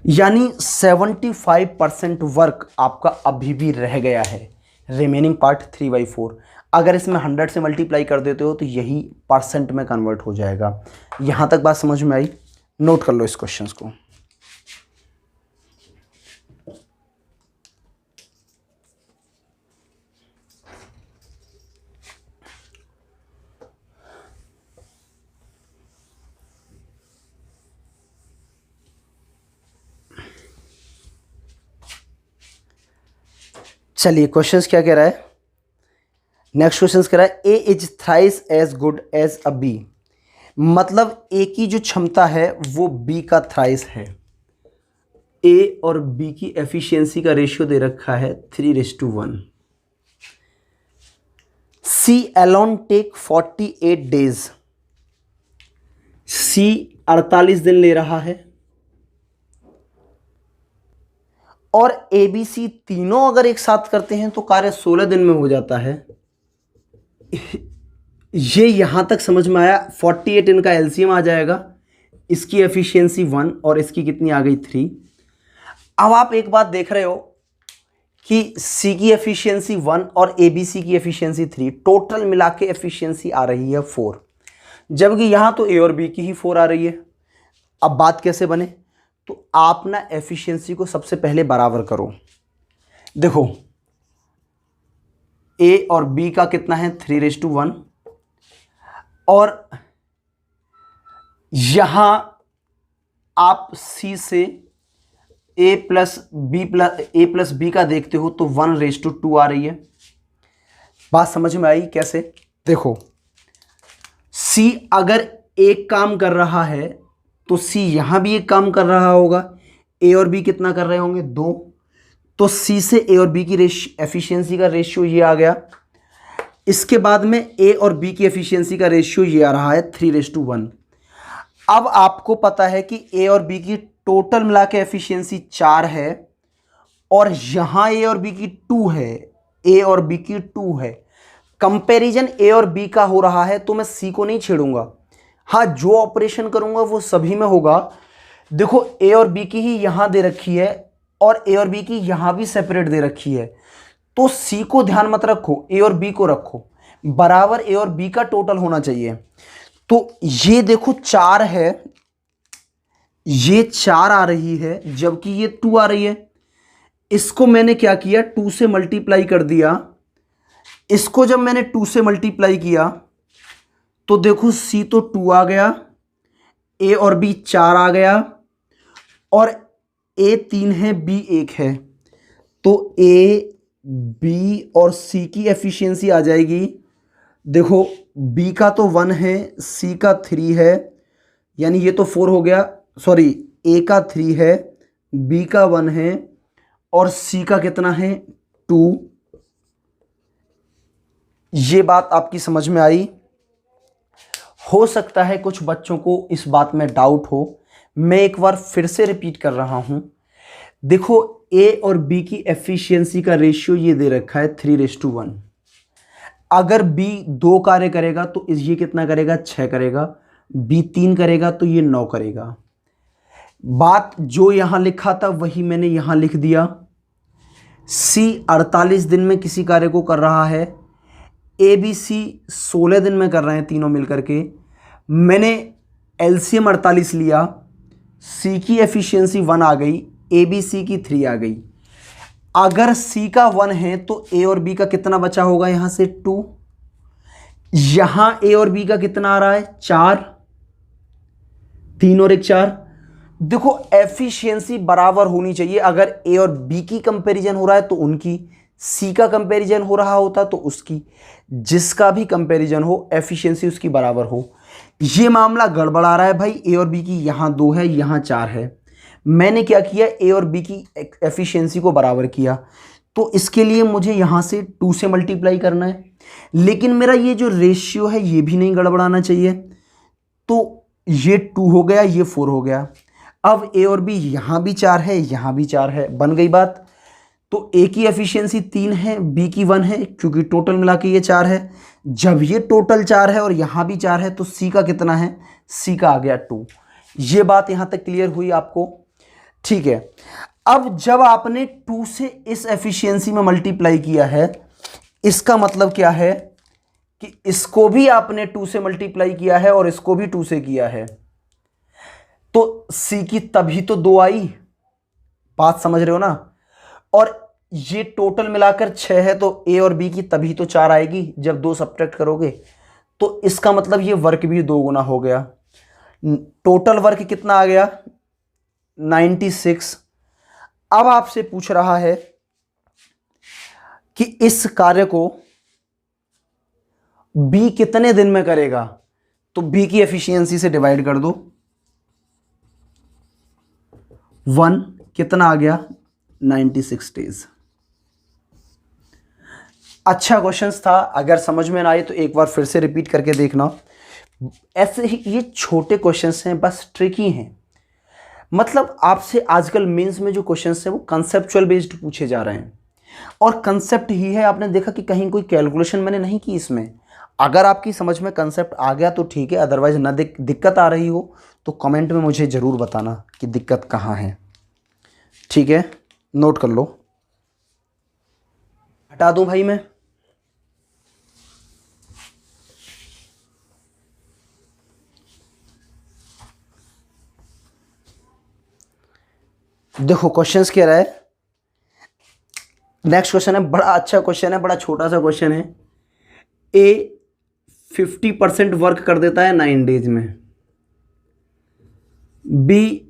यानी 75% वर्क आपका अभी भी रह गया है, रिमेनिंग पार्ट 3/4। अगर इसमें 100 से मल्टीप्लाई कर देते हो तो यही परसेंट में कन्वर्ट हो जाएगा। यहां तक बात समझ में आई? नोट कर लो इस क्वेश्चन को। चलिए क्वेश्चंस क्या कह रहा है। नेक्स्ट क्वेश्चंस कह रहा है A is thrice as good as a B. मतलब ए की जो क्षमता है वो बी का थ्राइस है। ए और बी की एफिशिएंसी का रेशियो दे रखा है 3:1। C alone take 48 days. C 48 दिन ले रहा है और ए बी सी तीनों अगर एक साथ करते हैं तो कार्य 16 दिन में हो जाता है। ये यहां तक समझ में आया। 48 इनका एलसीएम आ जाएगा, इसकी एफिशिएंसी 1 और इसकी कितनी आ गई 3। अब आप एक बात देख रहे हो कि सी की एफिशिएंसी 1 और ए बी सी की एफिशिएंसी 3, टोटल मिला के एफिशिएंसी आ रही है 4, जबकि यहां तो ए और बी की ही 4 आ रही है। अब बात कैसे बने? तो आप ना एफिशिएंसी को सबसे पहले बराबर करो। देखो ए और बी का कितना है 3:1 और यहां आप सी से ए प्लस बी का देखते हो तो 1:2 आ रही है। बात समझ में आई कैसे? देखो सी अगर एक काम कर रहा है तो सी यहां भी एक काम कर रहा होगा। ए और बी कितना कर रहे होंगे 2, तो सी से ए और बी की एफिशिएंसी का रेशियो ये आ गया। इसके बाद में ए और बी की एफिशिएंसी का रेशियो ये आ रहा है 3:1। अब आपको पता है कि ए और बी की टोटल मिला के एफिशिएंसी 4 है और यहां ए और बी की 2 है, ए और बी की 2 है। कंपैरिजन ए और बी का हो रहा है तो मैं सी को नहीं छेड़ूंगा। हाँ, जो ऑपरेशन करूंगा वो सभी में होगा। देखो ए और बी की ही यहां दे रखी है और ए और बी की यहां भी सेपरेट दे रखी है, तो सी को ध्यान मत रखो, ए और बी को रखो। बराबर ए और बी का टोटल होना चाहिए। तो ये देखो 4 है, ये 4 आ रही है जबकि ये 2 आ रही है। इसको मैंने क्या किया 2 से मल्टीप्लाई कर दिया। इसको जब मैंने 2 से मल्टीप्लाई किया तो देखो सी तो 2 आ गया, ए और बी 4 आ गया और ए 3 है बी 1 है, तो ए बी और सी की एफिशिएंसी आ जाएगी। देखो बी का तो 1 है, सी का 3 है, यानी ये तो 4 हो गया। सॉरी, ए का 3 है, बी का 1 है और सी का कितना है 2। ये बात आपकी समझ में आई? हो सकता है कुछ बच्चों को इस बात में डाउट हो, मैं एक बार फिर से रिपीट कर रहा हूं। देखो ए और बी की एफिशिएंसी का रेशियो ये दे रखा है 3:1। अगर बी 2 कार्य करेगा तो ये कितना करेगा 6 करेगा, बी 3 करेगा तो ये 9 करेगा। बात जो यहां लिखा था वही मैंने यहां लिख दिया। सी 48 दिन में किसी कार्य को कर रहा है, ए बी सी 16 दिन में कर रहे हैं तीनों मिलकर के। मैंने एलसीएम 48 लिया, सी की एफिशिएंसी 1 आ गई, ए बी सी की 3 आ गई। अगर सी का 1 है तो ए और बी का कितना बचा होगा यहां से 2। यहां ए और बी का कितना आ रहा है 4, 3 और 1 4। देखो एफिशिएंसी बराबर होनी चाहिए। अगर ए और बी की कंपैरिजन हो रहा है तो उनकी, सी का कंपैरिजन हो रहा होता तो उसकी, जिसका भी कंपैरिजन हो एफिशिएंसी उसकी बराबर हो। ये मामला गड़बड़ा रहा है भाई। ए और बी की यहां 2 है, यहां 4 है। मैंने क्या किया, ए और बी की एफिशिएंसी को बराबर किया, तो इसके लिए मुझे यहां से 2 से मल्टीप्लाई करना है। लेकिन मेरा ये जो रेशियो है ये भी नहीं गड़बड़ाना चाहिए, तो ये 2 हो गया, ये 4 हो गया। अब ए और बी यहां भी 4 है, यहां भी 4 है, बन गई बात। तो ए की एफिशिएंसी 3 है, बी की 1 है, क्योंकि टोटल मिला के ये 4 है। जब ये टोटल 4 है और यहां भी 4 है तो सी का कितना है, सी का आ गया 2। ये बात यहां तक क्लियर हुई आपको? ठीक है, अब जब आपने 2 से इस एफिशिएंसी में मल्टीप्लाई किया है, इसका मतलब क्या है कि इसको भी आपने 2 से मल्टीप्लाई किया है और इसको भी 2 से किया है, तो सी की तभी तो 2 आई। बात समझ रहे हो ना? और ये टोटल मिलाकर 6 है, तो ए और बी की तभी तो 4 आएगी जब 2 सब्ट्रैक्ट करोगे। तो इसका मतलब ये वर्क भी 2 गुना हो गया। टोटल वर्क कितना आ गया? 96। अब आपसे पूछ रहा है कि इस कार्य को बी कितने दिन में करेगा, तो बी की एफिशिएंसी से डिवाइड कर दो। 1 कितना आ गया? 96 डेज। अच्छा क्वेश्चन था, अगर समझ में ना आए तो एक बार फिर से रिपीट करके देखना। ऐसे ही ये छोटे क्वेश्चंस हैं, बस ट्रिकी हैं। मतलब आपसे आजकल मेंस में जो क्वेश्चंस हैं वो कंसेप्चुअल बेस्ड पूछे जा रहे हैं, और कंसेप्ट ही है। आपने देखा कि कहीं कोई कैलकुलेशन मैंने नहीं की इसमें। अगर आपकी समझ में कंसेप्ट आ गया तो ठीक है, अदरवाइज ना दिक्कत आ रही हो तो कमेंट में मुझे ज़रूर बताना कि दिक्कत कहाँ है। ठीक है, नोट कर लो। हटा दूं भाई मैं? देखो क्वेश्चंस क्या रहा है। नेक्स्ट क्वेश्चन है, बड़ा अच्छा क्वेश्चन है, बड़ा छोटा सा क्वेश्चन है। ए 50% वर्क कर देता है 9 डेज में, बी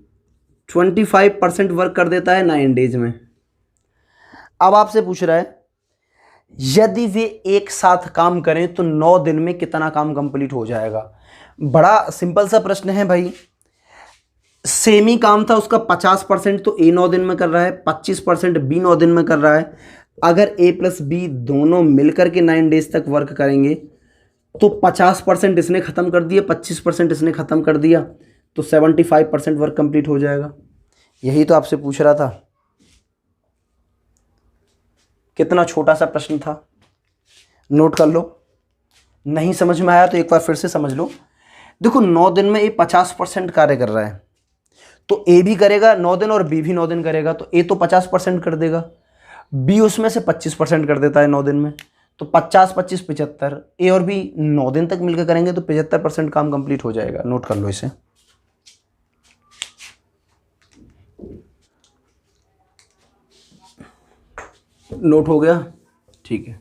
25% वर्क कर देता है 9 डेज में। अब आपसे पूछ रहा है यदि वे एक साथ काम करें तो 9 दिन में कितना काम कंप्लीट हो जाएगा। बड़ा सिंपल सा प्रश्न है भाई। सेमी काम था उसका 50%, तो ए 9 दिन में कर रहा है, 25% बी 9 दिन में कर रहा है। अगर ए प्लस बी दोनों मिलकर के 9 डेज तक वर्क करेंगे तो 50% इसने ख़त्म कर दिया, 25% इसने ख़त्म कर दिया, तो 75% वर्क कंप्लीट हो जाएगा। यही तो आपसे पूछ रहा था। कितना छोटा सा प्रश्न था, नोट कर लो। नहीं समझ में आया तो एक बार फिर से समझ लो। देखो 9 दिन में ए 50% कार्य कर रहा है, तो ए भी करेगा 9 दिन और बी भी 9 दिन करेगा, तो ए तो 50% कर देगा, बी उसमें से 25% कर देता है 9 दिन में, तो 50 25 75। ए और बी 9 दिन तक मिलकर करेंगे तो 75% काम कंप्लीट हो जाएगा। नोट कर लो इसे। नोट हो गया? ठीक है।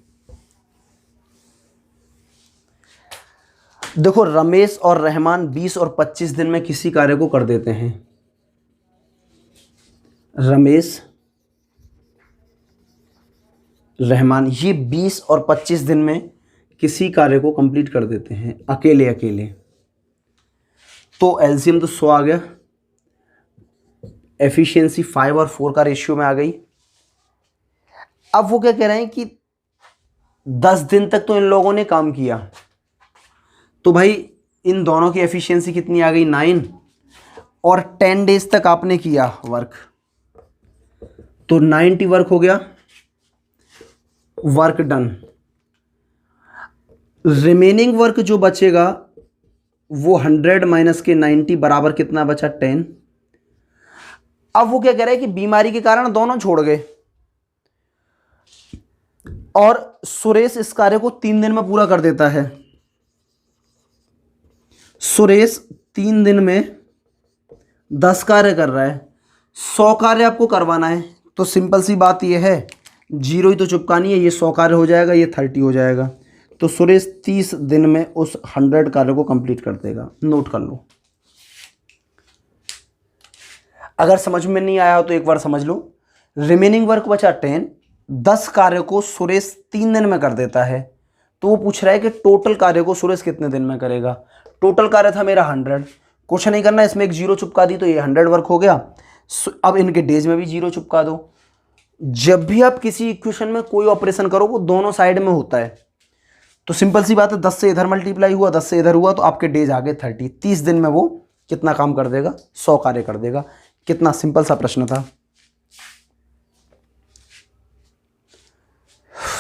देखो रमेश और रहमान 20 और 25 दिन में किसी कार्य को कर देते हैं। रमेश रहमान ये 20 और 25 दिन में किसी कार्य को कंप्लीट कर देते हैं अकेले अकेले, तो एलसीएम तो 100 आ गया, एफिशिएंसी 5 और 4 का रेशियो में आ गई। अब वो क्या कह रहे हैं कि 10 दिन तक तो इन लोगों ने काम किया, तो भाई इन दोनों की एफिशिएंसी कितनी आ गई? 9, और 10 डेज तक आपने किया वर्क, तो 90 वर्क हो गया, वर्क डन। रिमेनिंग वर्क जो बचेगा वो 100 माइनस के 90 बराबर कितना बचा? 10। अब वो क्या कह रहे हैं कि बीमारी के कारण दोनों छोड़ गए और सुरेश इस कार्य को 3 दिन में पूरा कर देता है। सुरेश 3 दिन में 10 कार्य कर रहा है, 100 कार्य आपको करवाना है, तो सिंपल सी बात यह है 0 ही तो चुपकानी है, ये 100 कार्य हो जाएगा, ये 30 हो जाएगा, तो सुरेश 30 दिन में उस 100 कार्य को कंप्लीट कर देगा। नोट कर लो। अगर समझ में नहीं आया हो तो एक बार समझ लो। रिमेनिंग वर्क बचा 10, 10 कार्य को सुरेश 3 दिन में कर देता है, तो वो पूछ रहा है कि टोटल कार्य को सुरेश कितने दिन में करेगा। टोटल कार्य था मेरा 100, कुछ नहीं करना, इसमें एक 0 चिपका दी तो ये 100 वर्क हो गया। अब इनके डेज में भी 0 चिपका दो। जब भी आप किसी इक्वेशन में कोई ऑपरेशन करो वो दोनों साइड में होता है, तो सिंपल सी बात है 10 से इधर मल्टीप्लाई हुआ, 10 से इधर हुआ, तो आपके डेज आ गए 30। 30 दिन में वो कितना काम कर देगा? 100 कार्य कर देगा। कितना सिंपल सा प्रश्न था।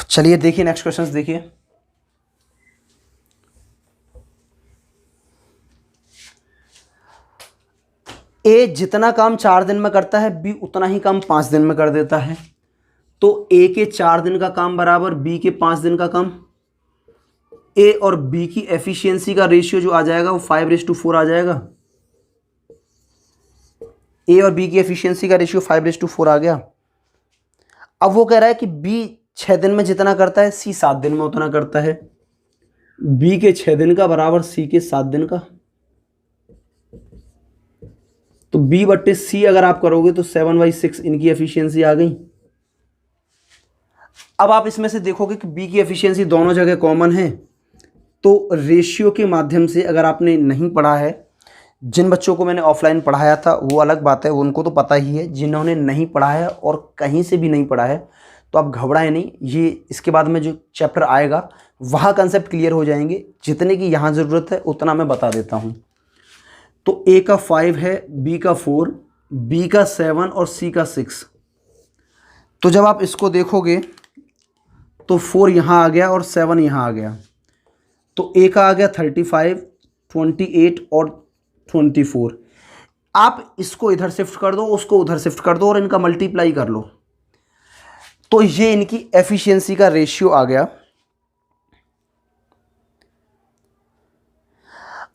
चलिए देखिए नेक्स्ट क्वेश्चन देखिए। ए जितना काम 4 दिन में करता है बी उतना ही काम 5 दिन में कर देता है। तो ए के 4 दिन का काम बराबर बी के 5 दिन का काम। ए और बी की एफिशिएंसी का रेशियो जो आ जाएगा वो 5:4 आ जाएगा। ए और बी की एफिशिएंसी का रेशियो 5:4 आ गया। अब वो कह रहा है कि बी 6 दिन में जितना करता है सी 7 दिन में उतना करता है। बी के 6 दिन का बराबर सी के 7 दिन का। तो बी बट्टे सी अगर आप करोगे तो 7/6 इनकी एफिशिएंसी आ गई। अब आप इसमें से देखोगे कि बी की एफिशिएंसी दोनों जगह कॉमन है। तो रेशियो के माध्यम से अगर आपने नहीं पढ़ा है, जिन बच्चों को मैंने ऑफलाइन पढ़ाया था वो अलग बात है, उनको तो पता ही है। जिन्होंने नहीं पढ़ा है और कहीं से भी नहीं पढ़ा है तो आप घबराएं नहीं, ये इसके बाद में जो चैप्टर आएगा वहाँ कंसेप्ट क्लियर हो जाएंगे। जितने की यहाँ ज़रूरत है उतना मैं बता देता हूँ। तो ए का 5 है, बी का 4, बी का 7 और सी का 6। तो जब आप इसको देखोगे तो 4 यहाँ आ गया और 7 यहाँ आ गया। तो ए का आ गया 35, 28 और 24। आप इसको इधर शिफ्ट कर दो, उसको उधर शिफ्ट कर दो और इनका मल्टीप्लाई कर लो। तो ये इनकी एफिशिएंसी का रेशियो आ गया।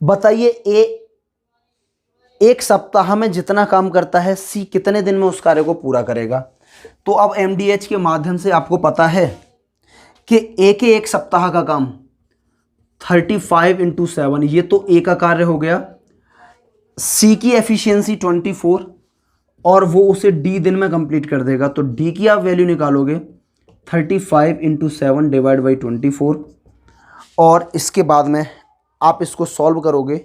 बताइए ए एक सप्ताह में जितना काम करता है सी कितने दिन में उस कार्य को पूरा करेगा। तो अब एमडीएच के माध्यम से आपको पता है कि ए के एक सप्ताह का काम 35 × 7, ये तो ए का कार्य हो गया। सी की एफिशिएंसी 24 और वो उसे डी दिन में कंप्लीट कर देगा। तो डी की आप वैल्यू निकालोगे 35 × 7 डिवाइड बाई 24 और इसके बाद में आप इसको सॉल्व करोगे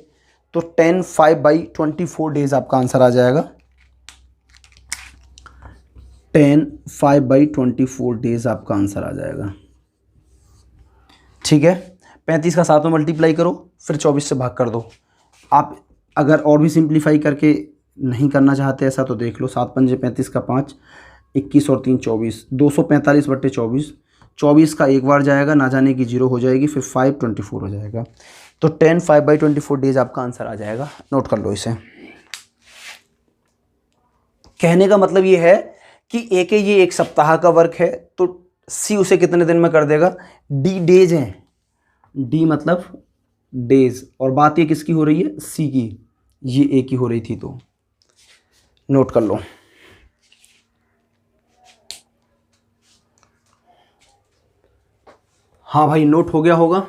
तो 10 5/24 डेज आपका आंसर आ जाएगा। 10 5/24 डेज आपका आंसर आ जाएगा। ठीक है, 35 का 7 में मल्टीप्लाई करो, फिर 24 से भाग कर दो। आप अगर और भी सिंप्लीफाई करके नहीं करना चाहते ऐसा तो देख लो, 7 पंजे 35 का 5, 21 और 3 24, 245/24। 24 का एक बार जाएगा, ना जाने की 0 हो जाएगी, फिर 5/24 हो जाएगा। तो 10 5/24 डेज आपका आंसर आ जाएगा। नोट कर लो इसे। कहने का मतलब ये है कि ए के ये एक सप्ताह का वर्क है तो सी उसे कितने दिन में कर देगा। डी डेज है, डी मतलब डेज, और बात ये किसकी हो रही है, सी की, ये ए की हो रही थी। तो नोट कर लो। हाँ भाई, नोट हो गया होगा।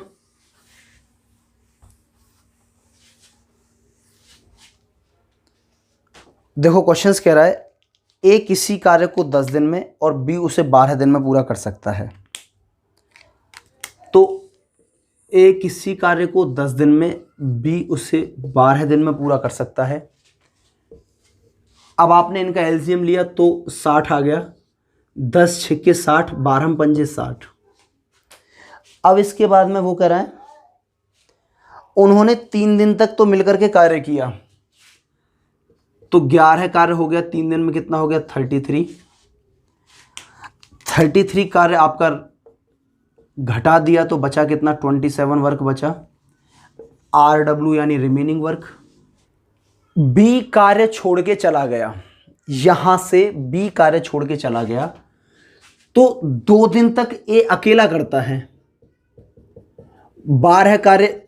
देखो क्वेश्चंस कह रहा है ए किसी कार्य को 10 दिन में और बी उसे 12 दिन में पूरा कर सकता है। तो ए किसी कार्य को 10 दिन में, बी उसे 12 दिन में पूरा कर सकता है। अब आपने इनका एलसीएम लिया तो 60 आ गया। 10 छक्के 60, 12 पंजे 60। अब इसके बाद में वो कह रहा है उन्होंने 3 दिन तक तो मिलकर के कार्य किया, तो 11 कार्य हो गया। 3 दिन में कितना हो गया, 33 कार्य आपका घटा दिया तो बचा कितना, 27 वर्क बचा। RW यानी रिमेनिंग वर्क। बी कार्य छोड़ के चला गया, यहां से बी कार्य छोड़ के चला गया तो 2 दिन तक ए अकेला करता है। 12 कार्य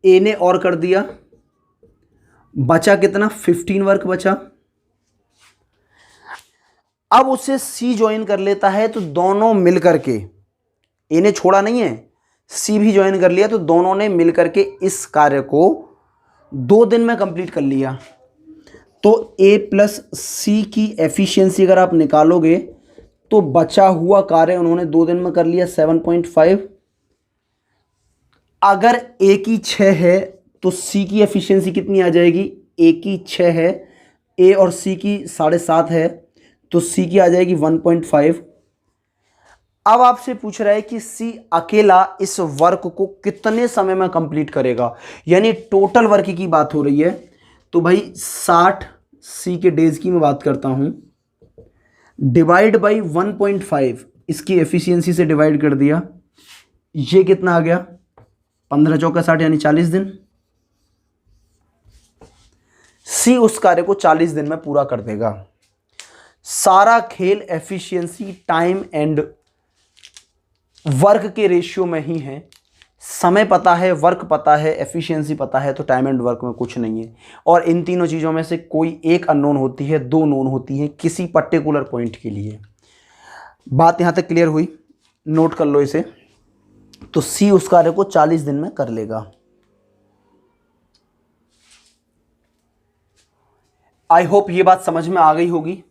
ए ने और कर दिया, बचा कितना, 15 वर्क बचा। अब उसे सी ज्वाइन कर लेता है तो दोनों मिलकर के, ए ने छोड़ा नहीं है, सी भी ज्वाइन कर लिया तो दोनों ने मिलकर के इस कार्य को 2 दिन में कंप्लीट कर लिया। तो ए प्लस सी की एफिशिएंसी अगर आप निकालोगे तो बचा हुआ कार्य उन्होंने 2 दिन में कर लिया 7.5। अगर ए की 6 है तो सी की एफिशिएंसी कितनी आ जाएगी, ए की 6 है, ए और सी की 7.5 है तो सी की आ जाएगी 1.5। अब आपसे पूछ रहा है कि सी अकेला इस वर्क को कितने समय में कंप्लीट करेगा, यानी टोटल वर्क की बात हो रही है। तो भाई 60 सी के डेज की मैं बात करता हूं, डिवाइड बाई 1.5, इसकी एफिशिएंसी से डिवाइड कर दिया, ये कितना आ गया, 15 चौका 60 यानी 40 दिन। सी उस कार्य को 40 दिन में पूरा कर देगा। सारा खेल एफिशिएंसी, टाइम एंड वर्क के रेशियो में ही है। समय पता है, वर्क पता है, एफिशिएंसी पता है, तो टाइम एंड वर्क में कुछ नहीं है। और इन तीनों चीज़ों में से कोई एक अननोन होती है, दो नोन होती है किसी पर्टिकुलर पॉइंट के लिए। बात यहाँ तक क्लियर हुई? नोट कर लो इसे। तो सी उस कार्य को 40 दिन में कर लेगा। आई होप ये बात समझ में आ गई होगी।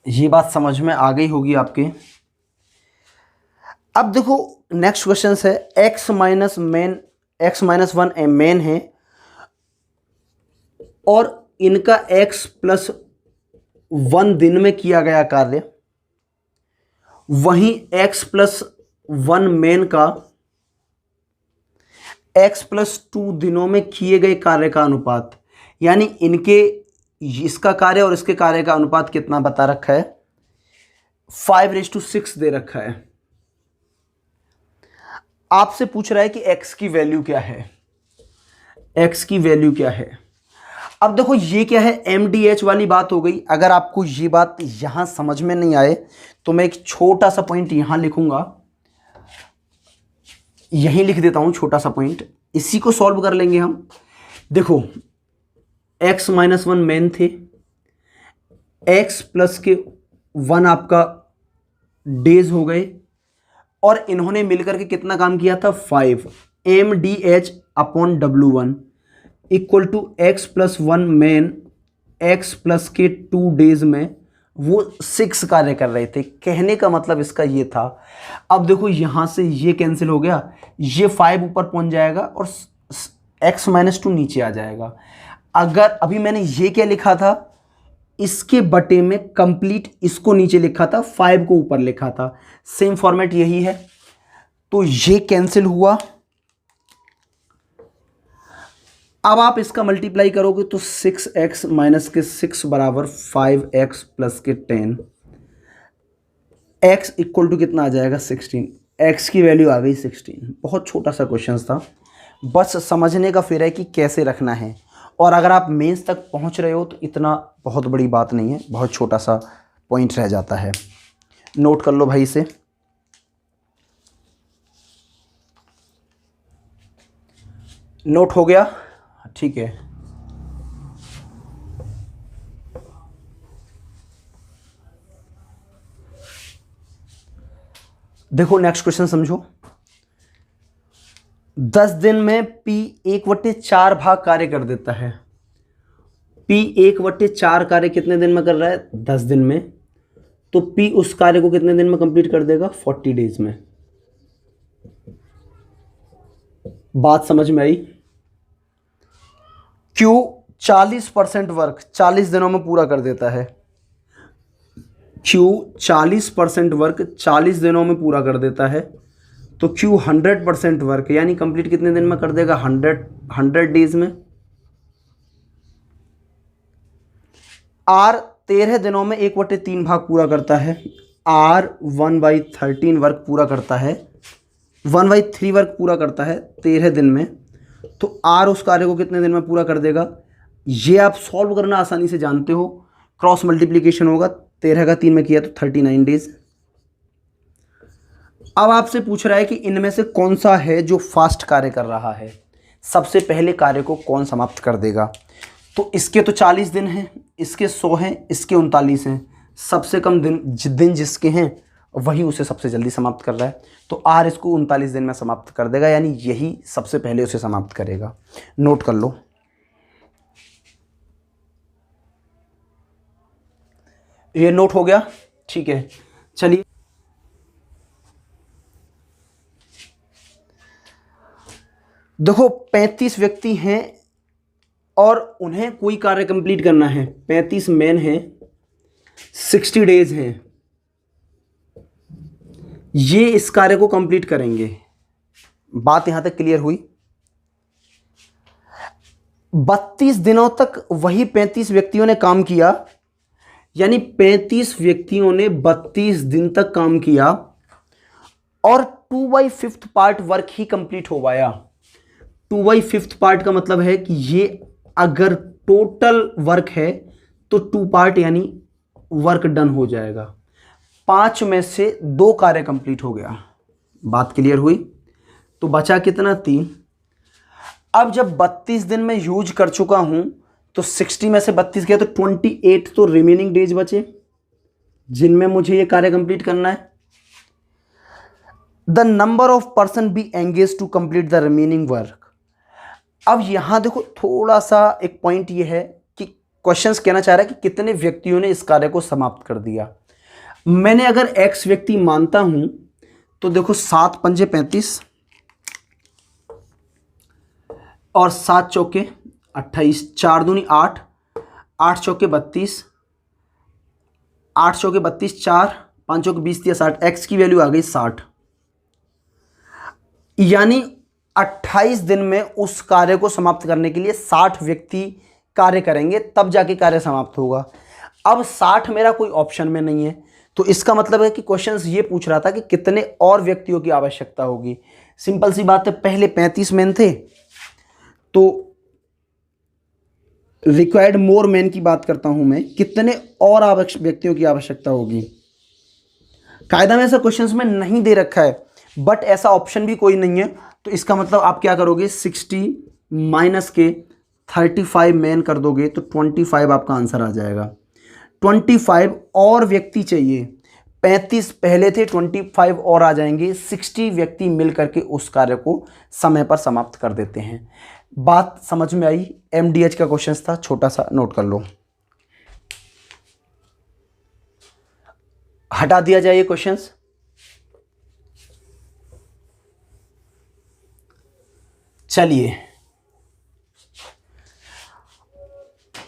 ये बात समझ में आ गई होगी आपके। अब देखो नेक्स्ट क्वेश्चन है, x माइनस वन मेन है और इनका x प्लस 1 दिन में किया गया कार्य, वहीं x प्लस 1 मेन का x प्लस 2 दिनों में किए गए कार्य का अनुपात, यानी इनके इसका कार्य और इसके कार्य का अनुपात कितना बता रखा है? 5:6 दे रखा है। आपसे पूछ रहा है कि x की वैल्यू क्या है, x की वैल्यू क्या है। अब देखो ये क्या है, MDH वाली बात हो गई। अगर आपको ये बात यहां समझ में नहीं आए तो मैं एक छोटा सा पॉइंट यहां लिखूंगा, यहीं लिख देता हूं छोटा सा पॉइंट, इसी को सॉल्व कर लेंगे हम। देखो x माइनस 1 मेन थे, x प्लस के 1 आपका डेज हो गए और इन्होंने मिलकर के कितना काम किया था? 5। MDH upon W1 equal to x plus 1 men x plus के 2 डेज में वो 6 कार्य कर रहे थे। कहने का मतलब इसका ये था। अब देखो यहां से ये कैंसिल हो गया, ये 5 ऊपर पहुंच जाएगा और x माइनस 2 नीचे आ जाएगा। अगर अभी मैंने ये क्या लिखा था, इसके बटे में कंप्लीट इसको नीचे लिखा था, 5 को ऊपर लिखा था, सेम फॉर्मेट यही है। तो ये कैंसिल हुआ। अब आप इसका मल्टीप्लाई करोगे तो 6x माइनस के 6 बराबर 5x प्लस के 10, x इक्वल टू कितना आ जाएगा? 16। x की वैल्यू आ गई 16। बहुत छोटा सा क्वेश्चन था, बस समझने का फिर है कि कैसे रखना है। और अगर आप मेंस तक पहुंच रहे हो तो इतना बहुत बड़ी बात नहीं है, बहुत छोटा सा पॉइंट रह जाता है। नोट कर लो भाई इसे। नोट हो गया? ठीक है। देखो नेक्स्ट क्वेश्चन समझो। 10 दिन में P 1/4 भाग कार्य कर देता है। P 1/4 कार्य कितने दिन में कर रहा है? 10 दिन में। तो P उस कार्य को कितने दिन में कंप्लीट कर देगा? 40 डेज में। बात समझ में आई? Q 40% वर्क 40 दिनों में पूरा कर देता है। Q 40% वर्क 40 दिनों में पूरा कर देता है। तो Q 100% वर्क यानी कंप्लीट कितने दिन में कर देगा? 100 डेज में। R 13 दिनों में 1/3 भाग पूरा करता है। R 1/13 वर्क पूरा करता है, 1/3 वर्क पूरा करता है 13 दिन में। तो R उस कार्य को कितने दिन में पूरा कर देगा? ये आप सॉल्व करना आसानी से जानते हो, क्रॉस मल्टीप्लिकेशन होगा, 13 का 3 में किया तो 39 डेज। अब आपसे पूछ रहा है कि इनमें से कौन सा है जो फास्ट कार्य कर रहा है, सबसे पहले कार्य को कौन समाप्त कर देगा। तो इसके तो 40 दिन हैं, इसके 100 हैं, इसके 39 हैं। सबसे कम दिन जिसके हैं वही उसे सबसे जल्दी समाप्त कर रहा है। तो R इसको 39 दिन में समाप्त कर देगा, यानी यही सबसे पहले उसे समाप्त करेगा। नोट कर लो। ये नोट हो गया? ठीक है, चलिए देखो 35 व्यक्ति हैं और उन्हें कोई कार्य कंप्लीट करना है। 35 मैन हैं, 60 डेज हैं, ये इस कार्य को कंप्लीट करेंगे। बात यहां तक क्लियर हुई? 32 दिनों तक वही 35 व्यक्तियों ने काम किया, यानी 35 व्यक्तियों ने 32 दिन तक काम किया और 2/5 पार्ट वर्क ही कंप्लीट हो पाया। 2/5 पार्ट का मतलब है कि ये अगर टोटल वर्क है तो 2 पार्ट यानी वर्क डन हो जाएगा। 5 में से 2 कार्य कंप्लीट हो गया। बात क्लियर हुई? तो बचा कितना? 3। अब जब 32 दिन में यूज कर चुका हूं तो 60 में से 32 गया तो 28 तो रिमेनिंग डेज बचे जिनमें मुझे ये कार्य कंप्लीट करना है। The number of person be engage to complete the remaining work. अब यहां देखो थोड़ा सा एक पॉइंट ये है कि क्वेश्चंस कहना चाह रहा है कि कितने व्यक्तियों ने इस कार्य को समाप्त कर दिया। मैंने अगर x व्यक्ति मानता हूं तो देखो 7 पंजे 35 और 7 चौके 28, 4 दूनी 8, 8 चौके 32, 8 चौके 32, 4 5 चौके 20 दिया 60। x की वैल्यू आ गई 60। यानी 28 दिन में उस कार्य को समाप्त करने के लिए 60 व्यक्ति कार्य करेंगे, तब जाके कार्य समाप्त होगा। अब 60 मेरा कोई ऑप्शन में नहीं है, तो इसका मतलब है कि क्वेश्चन ये पूछ रहा था कि कितने और व्यक्तियों की आवश्यकता होगी। सिंपल सी बात है, पहले 35 मैन थे तो रिक्वायर्ड मोर मैन की बात करता हूं मैं, कितने और व्यक्तियों की आवश्यकता होगी। कायदा में ऐसा क्वेश्चंस में नहीं दे रखा है, बट ऐसा ऑप्शन भी कोई नहीं है, तो इसका मतलब आप क्या करोगे, 60 माइनस के 35 मैन कर दोगे तो 25 आपका आंसर आ जाएगा। 25 और व्यक्ति चाहिए। 35 पहले थे, 25 और आ जाएंगे। 60 व्यक्ति मिल करके उस कार्य को समय पर समाप्त कर देते हैं। बात समझ में आई? MDH का क्वेश्चन था, छोटा सा नोट कर लो। हटा दिया जाए ये क्वेश्चंस। चलिए,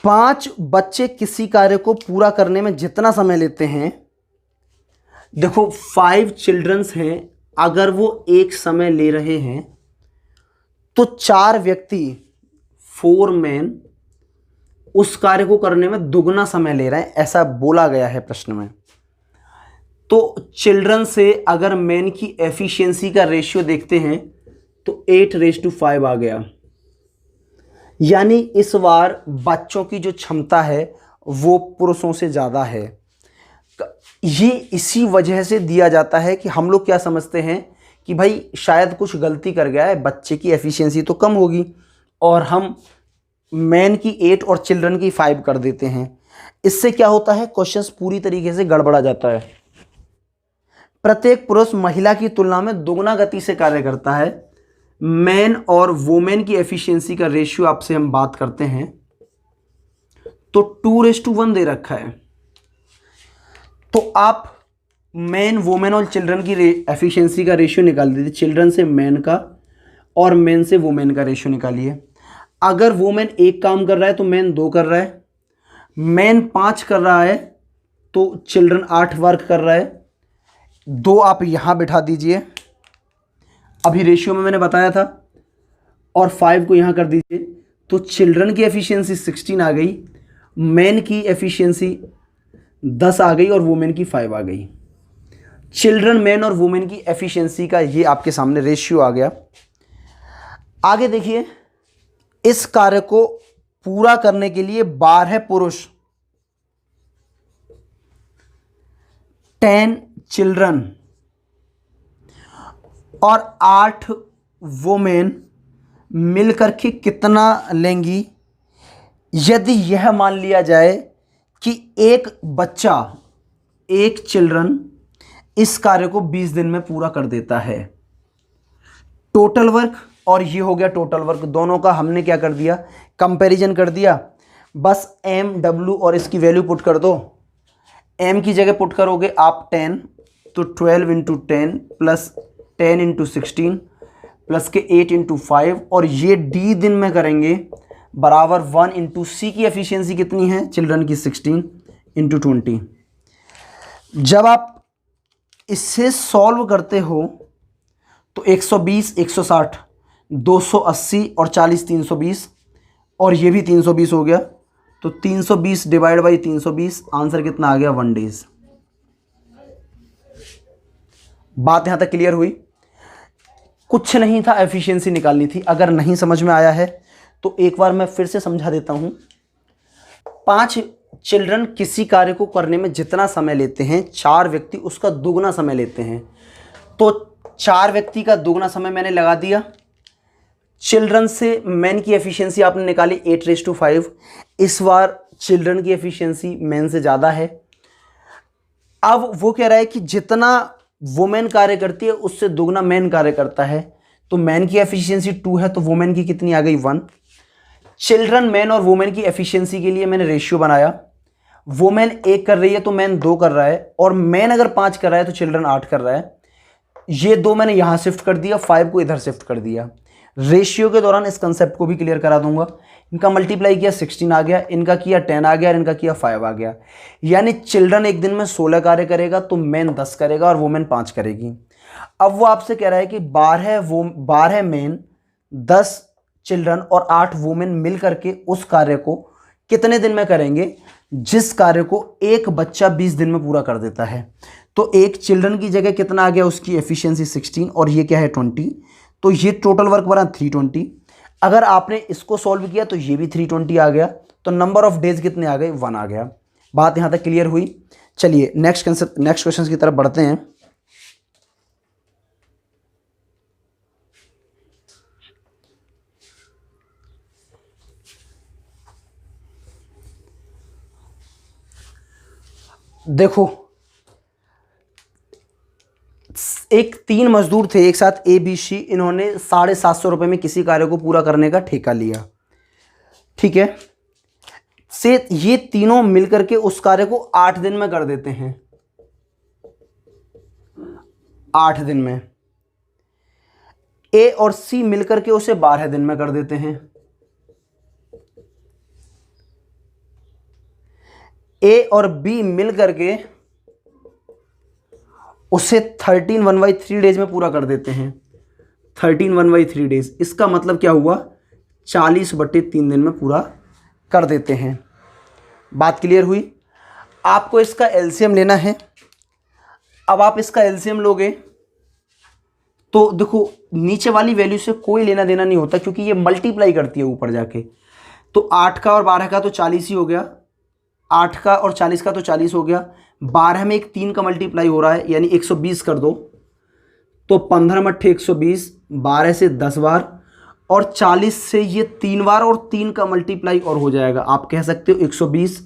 5 बच्चे किसी कार्य को पूरा करने में जितना समय लेते हैं, देखो 5 चिल्ड्रंस हैं, अगर वो एक समय ले रहे हैं तो 4 व्यक्ति 4 मैन उस कार्य को करने में दुगना समय ले रहे हैं, ऐसा बोला गया है प्रश्न में। तो चिल्ड्रन से अगर मैन की एफिशिएंसी का रेशियो देखते हैं तो 8:5 आ गया। यानी इस बार बच्चों की जो क्षमता है वो पुरुषों से ज़्यादा है। ये इसी वजह से दिया जाता है कि हम लोग क्या समझते हैं कि भाई शायद कुछ गलती कर गया है, बच्चे की एफिशिएंसी तो कम होगी, और हम मैन की 8 और चिल्ड्रन की 5 कर देते हैं। इससे क्या होता है, क्वेश्चंस पूरी तरीके से गड़बड़ा जाता है। प्रत्येक पुरुष महिला की तुलना में दोगुना गति से कार्य करता है। मैन और वुमेन की एफिशिएंसी का रेशियो आपसे हम बात करते हैं तो 2:1 दे रखा है। तो आप मैन, वुमेन और चिल्ड्रन की एफिशिएंसी का रेशियो निकाल दीजिए। चिल्ड्रन से मैन का और मैन से वुमेन का रेशियो निकालिए। अगर वुमेन 1 काम कर रहा है तो मैन 2 कर रहा है, मैन 5 कर रहा है तो चिल्ड्रन 8 वर्क कर रहा है। 2 आप यहां बिठा दीजिए, अभी रेशियो में मैंने बताया था, और 5 को यहां कर दीजिए तो चिल्ड्रन की एफिशिएंसी 16 आ गई, मैन की एफिशिएंसी 10 आ गई और वुमेन की 5 आ गई। चिल्ड्रन, मैन और वुमेन की एफिशिएंसी का ये आपके सामने रेशियो आ गया। आगे देखिए, इस कार्य को पूरा करने के लिए 12 पुरुष, 10 चिल्ड्रन और 8 वुमेन मिलकर के कितना लेंगी। यदि यह मान लिया जाए कि एक बच्चा, एक चिल्ड्रन इस कार्य को 20 दिन में पूरा कर देता है। टोटल वर्क और ये हो गया टोटल वर्क, दोनों का हमने क्या कर दिया, कंपैरिजन कर दिया। बस m, w और इसकी वैल्यू पुट कर दो। m की जगह पुट करोगे आप 10, तो 12 × 10 प्लस 10 × 16 प्लस के 8 × 5, और ये d दिन में करेंगे बराबर 1 × c की एफिशिएंसी कितनी है चिल्ड्रन की, 16 × 20। जब आप इससे सॉल्व करते हो तो 120, 160, 280 और 40, 320, और ये भी 320 हो गया। तो 320 डिवाइड बाई 320, आंसर कितना आ गया, 1 डेज। बात यहां तक क्लियर हुई? कुछ नहीं था, एफिशिएंसी निकालनी थी। अगर नहीं समझ में आया है तो एक बार मैं फिर से समझा देता हूं। 5 चिल्ड्रन किसी कार्य को करने में जितना समय लेते हैं, 4 व्यक्ति उसका दुगना समय लेते हैं। तो 4 व्यक्ति का दुगना समय मैंने लगा दिया। चिल्ड्रन से मैन की एफिशिएंसी आपने निकाली 8:5। इस बार चिल्ड्रन की एफिशिएंसी मैन से ज़्यादा है। अब वो कह रहा है कि जितना वुमेन कार्य करती है उससे दुगना मैन कार्य करता है। तो मैन की एफिशिएंसी 2 है, तो वुमेन की कितनी आ गई? 1। चिल्ड्रन मैन और वुमेन की एफिशिएंसी के लिए मैंने रेशियो बनाया। वुमेन 1 कर रही है तो मैन 2 कर रहा है, और मैन अगर 5 कर रहा है तो चिल्ड्रन 8 कर रहा है। ये 2 मैंने यहां शिफ्ट कर दिया, 5 को इधर शिफ्ट कर दिया। रेशियो के दौरान इस कंसेप्ट को भी क्लियर करा दूंगा। इनका मल्टीप्लाई किया 16 आ गया, इनका किया 10 आ गया, और इनका किया 5 आ गया। यानी चिल्ड्रन एक दिन में 16 कार्य करेगा तो मैन 10 करेगा और वुमेन 5 करेगी। अब वो आपसे कह रहा है कि 12 मैन, 10 चिल्ड्रन और 8 वुमेन मिल करके उस कार्य को कितने दिन में करेंगे, जिस कार्य को एक बच्चा 20 दिन में पूरा कर देता है। तो एक चिल्ड्रन की जगह कितना आ गया? उसकी एफिशिएंसी 16, और ये क्या है 20। तो ये टोटल वर्क बना 320। अगर आपने इसको सॉल्व किया तो ये भी 320 आ गया। तो नंबर ऑफ डेज कितने आ गए? 1 आ गया। बात यहां तक क्लियर हुई? चलिए नेक्स्ट क्वेश्चन की तरफ बढ़ते हैं। देखो, एक 3 मजदूर थे एक साथ ABC, इन्होंने 750 रुपये में किसी कार्य को पूरा करने का ठेका लिया। ठीक है, से ये तीनों मिलकर के उस कार्य को 8 दिन में कर देते हैं। 8 दिन में। A और C मिलकर के उसे 12 दिन में कर देते हैं। A और B मिलकर के उसे 13 1/3 डेज में पूरा कर देते हैं। 13 1/3 डेज, इसका मतलब क्या हुआ? 40/3 दिन में पूरा कर देते हैं। बात क्लियर हुई? आपको इसका एलसीएम लेना है। अब आप इसका एलसीएम लोगे तो देखो, नीचे वाली वैल्यू से कोई लेना देना नहीं होता, क्योंकि ये मल्टीप्लाई करती है ऊपर जाके। तो 8 का और 12 का तो 40 ही हो गया, 8 का और 40 का तो 40 हो गया। 12 में एक 3 का मल्टीप्लाई हो रहा है, यानी 120 कर दो। तो 15 मट्ठे 120, 12 से 10 बार, और 40 से ये 3 बार, और 3 का मल्टीप्लाई और हो जाएगा। आप कह सकते हो 120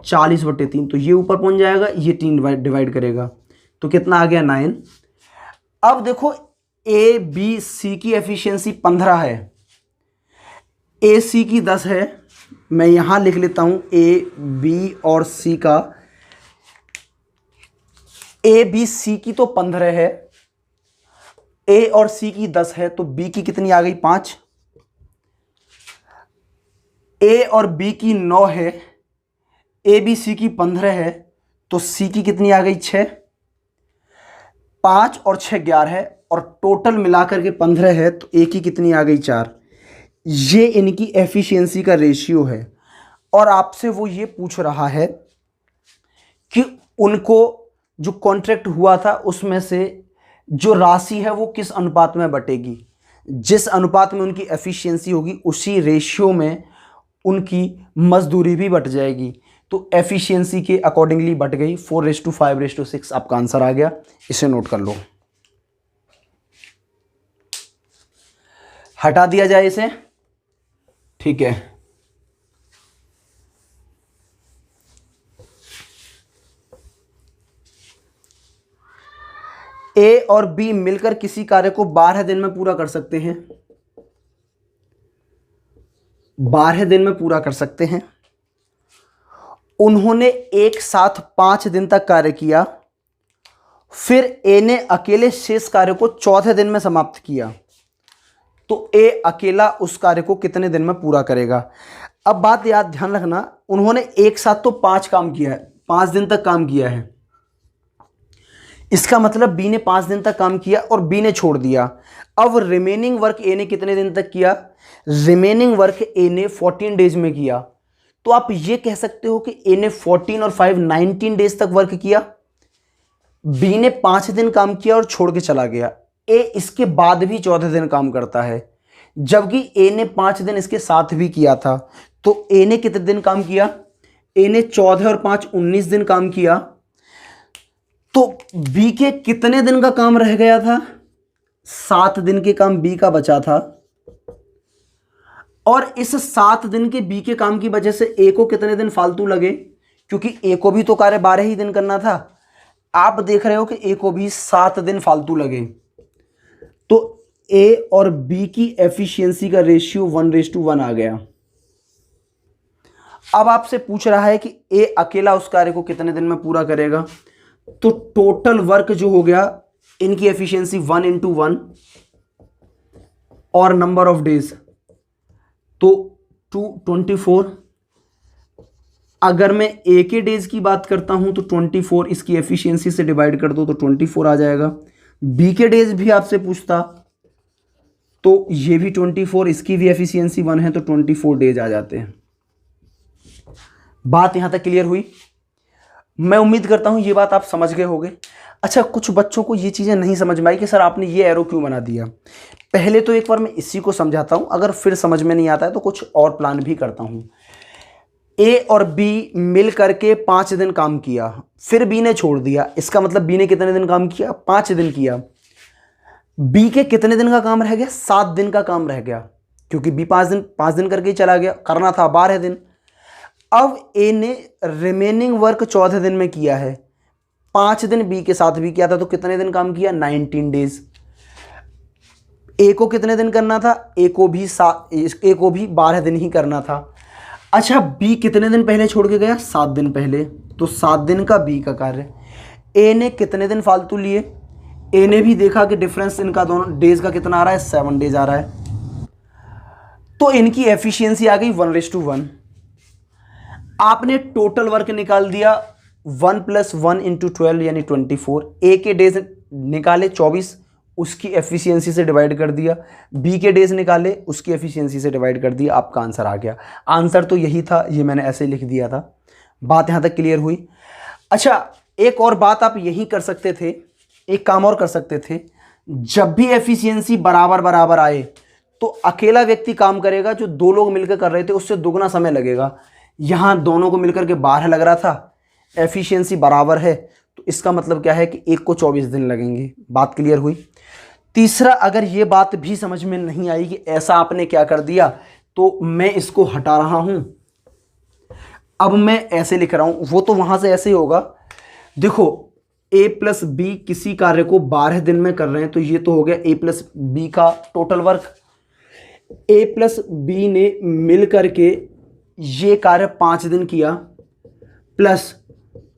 40/3, तो ये ऊपर पहुंच जाएगा, ये 3 डिवाइड करेगा, तो कितना आ गया? 9। अब देखो, ABC की एफिशिएंसी 15 है, AC की 10 है। मैं यहां लिख लेता हूं A, B और C का। ABC की तो 15 है, A और C की 10 है, तो B की कितनी आ गई? 5। A और B की 9 है, ABC की 15 है, तो C की कितनी आ गई? 6। 5 और 6 11 है, और टोटल मिलाकर के 15 है, तो A की कितनी आ गई? 4। ये इनकी एफिशिएंसी का रेशियो है। और आपसे वो ये पूछ रहा है कि उनको जो कॉन्ट्रैक्ट हुआ था उसमें से जो राशि है वो किस अनुपात में बटेगी। जिस अनुपात में उनकी एफिशिएंसी होगी उसी रेशियो में उनकी मजदूरी भी बट जाएगी। तो एफिशिएंसी के अकॉर्डिंगली बट गई। 4:5:6 आपका आंसर आ गया, इसे नोट कर लो। हटा दिया जाए इसे, ठीक है। A और B मिलकर किसी कार्य को 12 दिन में पूरा कर सकते हैं। 12 दिन में पूरा कर सकते हैं। उन्होंने एक साथ 5 दिन तक कार्य किया, फिर A ने अकेले शेष कार्य को 14 दिन में समाप्त किया, तो A अकेला उस कार्य को कितने दिन में पूरा करेगा। अब बात याद ध्यान रखना, उन्होंने एक साथ तो 5 काम किया है, 5 दिन तक काम किया है। इसका मतलब B ने 5 दिन तक काम किया और B ने छोड़ दिया। अब रिमेनिंग वर्क A ने कितने दिन तक किया? रिमेनिंग वर्क A ने 14 डेज में किया। तो आप ये कह सकते हो कि A ने 14 और 5 19 डेज तक वर्क किया। बी ने 5 दिन काम किया और छोड़ के चला गया। ए इसके बाद भी 14 दिन काम करता है, जबकि ए ने 5 दिन इसके साथ भी किया था। तो ए ने कितने दिन काम किया? ए ने 14 और 5 19 दिन काम किया। तो बी के कितने दिन का काम रह गया था? 7 दिन के काम बी का बचा था। और इस 7 दिन के बी के काम की वजह से ए को कितने दिन फालतू लगे? क्योंकि ए को भी तो कार्य 12 ही दिन करना था। आप देख रहे हो कि ए को भी 7 दिन फालतू लगे। तो ए और बी की एफिशिएंसी का रेशियो 1:1 आ गया। अब आपसे पूछ रहा है कि ए अकेला उस कार्य को कितने दिन में पूरा करेगा। तो टोटल वर्क जो हो गया, इनकी एफिशिएंसी 1:1 और नंबर ऑफ डेज तो 24। अगर मैं ए के डेज की बात करता हूं तो 24 इसकी एफिशिएंसी से डिवाइड कर दो तो 24 आ जाएगा। बी के डेज भी आपसे पूछता तो ये भी 24, इसकी भी एफिशिएंसी 1 है तो 24 डेज आ जाते हैं। बात यहां तक क्लियर हुई? मैं उम्मीद करता हूं ये बात आप समझ गए होंगे। अच्छा, कुछ बच्चों को ये चीज़ें नहीं समझ में आई कि सर आपने ये एरो क्यों बना दिया। पहले तो एक बार मैं इसी को समझाता हूं, अगर फिर समझ में नहीं आता है तो कुछ और प्लान भी करता हूं। ए और बी मिल करके 5 दिन काम किया, फिर बी ने छोड़ दिया। इसका मतलब बी ने कितने दिन काम किया? 5 दिन किया। बी के कितने दिन का काम रह गया? 7 दिन का काम रह गया, क्योंकि बी 5 दिन करके ही चला गया, करना था 12 दिन। अब ए ने रिमेनिंग वर्क 14 दिन में किया है, 5 दिन बी के साथ भी किया था, तो कितने दिन काम किया? 19 डेज। ए को कितने दिन करना था? ए को भी 12 दिन ही करना था। अच्छा, बी कितने दिन पहले छोड़ के गया? 7 दिन पहले, तो 7 दिन का बी का कार्य। ए ने कितने दिन फालतू लिए? ए ने भी देखा कि डिफरेंस इनका दोनों डेज का कितना आ रहा है? 7 डेज आ रहा है। तो इनकी एफिशिएंसी आ गई 1:1। आपने टोटल वर्क निकाल दिया 1 + 1 × 12 यानी 24। ए के डेज निकाले 24, उसकी एफिशिएंसी से डिवाइड कर दिया। बी के डेज निकाले, उसकी एफिशिएंसी से डिवाइड कर दिया, आपका आंसर आ गया। आंसर तो यही था, ये मैंने ऐसे लिख दिया था। बात यहां तक क्लियर हुई? अच्छा, एक और बात आप यही कर सकते थे, एक काम और कर सकते थे। जब भी एफिशिएंसी बराबर बराबर आए तो अकेला व्यक्ति काम करेगा, जो 2 लोग मिलकर कर रहे थे उससे दुगना समय लगेगा। यहां दोनों को मिलकर के 12 लग रहा था, एफिशिएंसी बराबर है, तो इसका मतलब क्या है कि एक को 24 दिन लगेंगे। बात क्लियर हुई? तीसरा, अगर ये बात भी समझ में नहीं आई कि ऐसा आपने क्या कर दिया, तो मैं इसको हटा रहा हूं। अब मैं ऐसे लिख रहा हूं, वो तो वहां से ऐसे ही होगा। देखो, a + b किसी कार्य को 12 दिन में कर रहे हैं, तो ये तो हो गया a + b का टोटल वर्क। a + b ने मिल करके ये कार्य 5 दिन किया, प्लस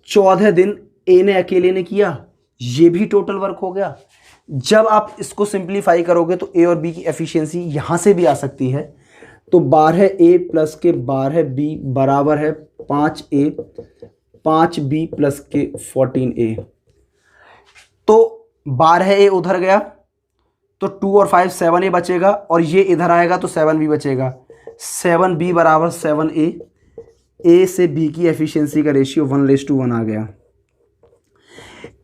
14 दिन ए ने अकेले ने किया, ये भी टोटल वर्क हो गया। जब आप इसको सिंप्लीफाई करोगे तो ए और बी की एफिशिएंसी यहां से भी आ सकती है। तो 12a + के 12b बराबर है 5a, 5b + के 14a। तो 12a उधर गया तो 2 और 5 7a बचेगा, और ये इधर आएगा तो 7b बचेगा। 7b बराबर 7a। ए से बी की एफिशिएंसी का रेशियो 1:1 आ गया।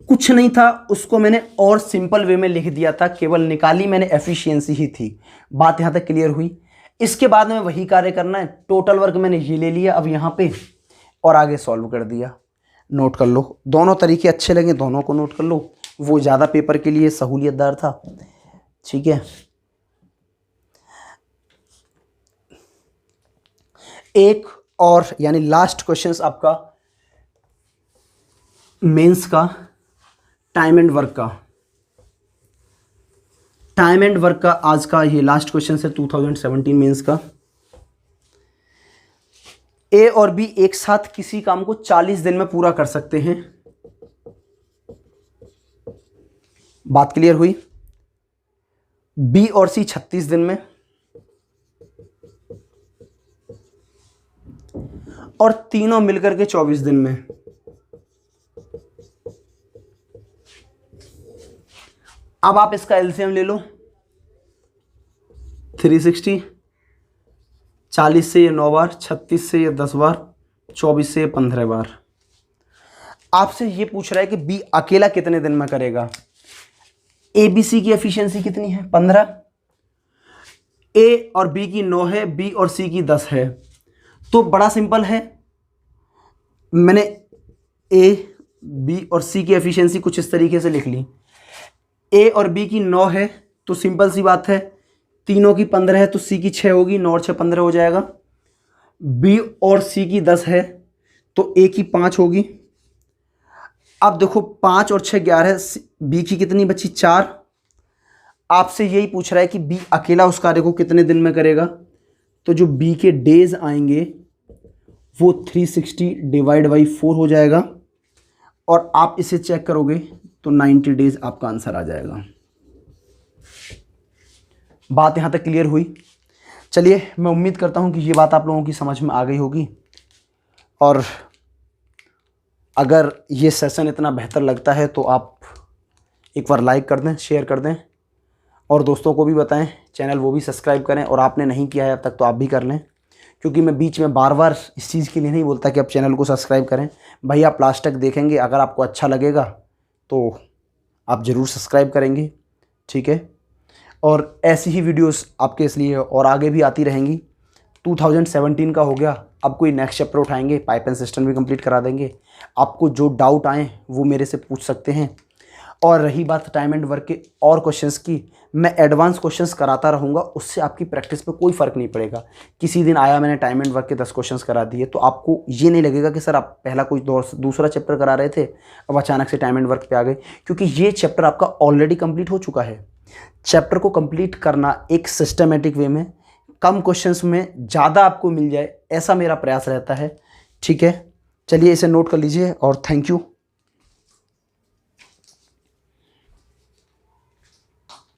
कुछ नहीं था, उसको मैंने और सिंपल वे में लिख दिया था, केवल निकाली मैंने एफिशिएंसी ही थी। बात यहां तक क्लियर हुई? इसके बाद में वही कार्य करना है। टोटल वर्क मैंने ये ले लिया अब यहां पे, और आगे सॉल्व कर दिया। नोट कर लो, दोनों तरीके अच्छे लगे, दोनों को नोट कर लो, वो ज़्यादा पेपर के लिए सहूलियतदार था। ठीक है, एक और यानी लास्ट क्वेश्चंस आपका मेंस का, टाइम एंड वर्क का। टाइम एंड वर्क का आज का ये लास्ट क्वेश्चन है 2017 मेंस का। ए और बी एक साथ किसी काम को 40 दिन में पूरा कर सकते हैं। बात क्लियर हुई? बी और सी 36 दिन में, और तीनों मिलकर के 24 दिन में। अब आप इसका एलसीएम ले लो, 360, 40 से ये 9 बार, 36 से ये 10 बार, 24 से ये 15 बार। आपसे ये पूछ रहा है कि बी अकेला कितने दिन में करेगा। ए बी सी की एफिशिएंसी कितनी है 15, ए और बी की 9 है, बी और सी की 10 है। तो बड़ा सिंपल है, मैंने ए बी और सी की एफिशिएंसी कुछ इस तरीके से लिख ली। ए और बी की 9 है तो सिंपल सी बात है, तीनों की 15 है तो सी की 6 होगी, 9 और 6 15 हो जाएगा। बी और सी की 10 है तो ए की 5 होगी। अब देखो 5 और 6 11, बी की कितनी बची 4। आपसे यही पूछ रहा है कि बी अकेला उस कार्य को कितने दिन में करेगा। तो जो बी के डेज आएंगे वो 360 डिवाइड बाई 4 हो जाएगा और आप इसे चेक करोगे तो 90 डेज आपका आंसर आ जाएगा। बात यहाँ तक क्लियर हुई। चलिए, मैं उम्मीद करता हूँ कि ये बात आप लोगों की समझ में आ गई होगी, और अगर ये सेशन इतना बेहतर लगता है तो आप एक बार लाइक कर दें, शेयर कर दें और दोस्तों को भी बताएं, चैनल वो भी सब्सक्राइब करें, और आपने नहीं किया है अब तक तो आप भी कर लें, क्योंकि मैं बीच में बार बार इस चीज़ के लिए नहीं बोलता कि आप चैनल को सब्सक्राइब करें। भाई आप लास्ट तक देखेंगे, अगर आपको अच्छा लगेगा तो आप ज़रूर सब्सक्राइब करेंगे, ठीक है। और ऐसी ही वीडियोस आपके इसलिए और आगे भी आती रहेंगी। 2017 का हो गया, अब कोई नेक्स्ट चैप्टर उठाएंगे, पाइप एंड सिस्टम भी कंप्लीट करा देंगे। आपको जो डाउट आए वो मेरे से पूछ सकते हैं। और रही बात टाइम एंड वर्क के और क्वेश्चंस की, मैं एडवांस क्वेश्चंस कराता रहूँगा, उससे आपकी प्रैक्टिस पे कोई फ़र्क नहीं पड़ेगा। किसी दिन आया मैंने टाइम एंड वर्क के 10 क्वेश्चंस करा दिए तो आपको ये नहीं लगेगा कि सर आप पहला कोई दूसरा चैप्टर करा रहे थे अब अचानक से टाइम एंड वर्क पे आ गए, क्योंकि ये चैप्टर आपका ऑलरेडी कंप्लीट हो चुका है। चैप्टर को कंप्लीट करना एक सिस्टमेटिक वे में, कम क्वेश्चंस में ज़्यादा आपको मिल जाए, ऐसा मेरा प्रयास रहता है, ठीक है। चलिए इसे नोट कर लीजिए और थैंक यू।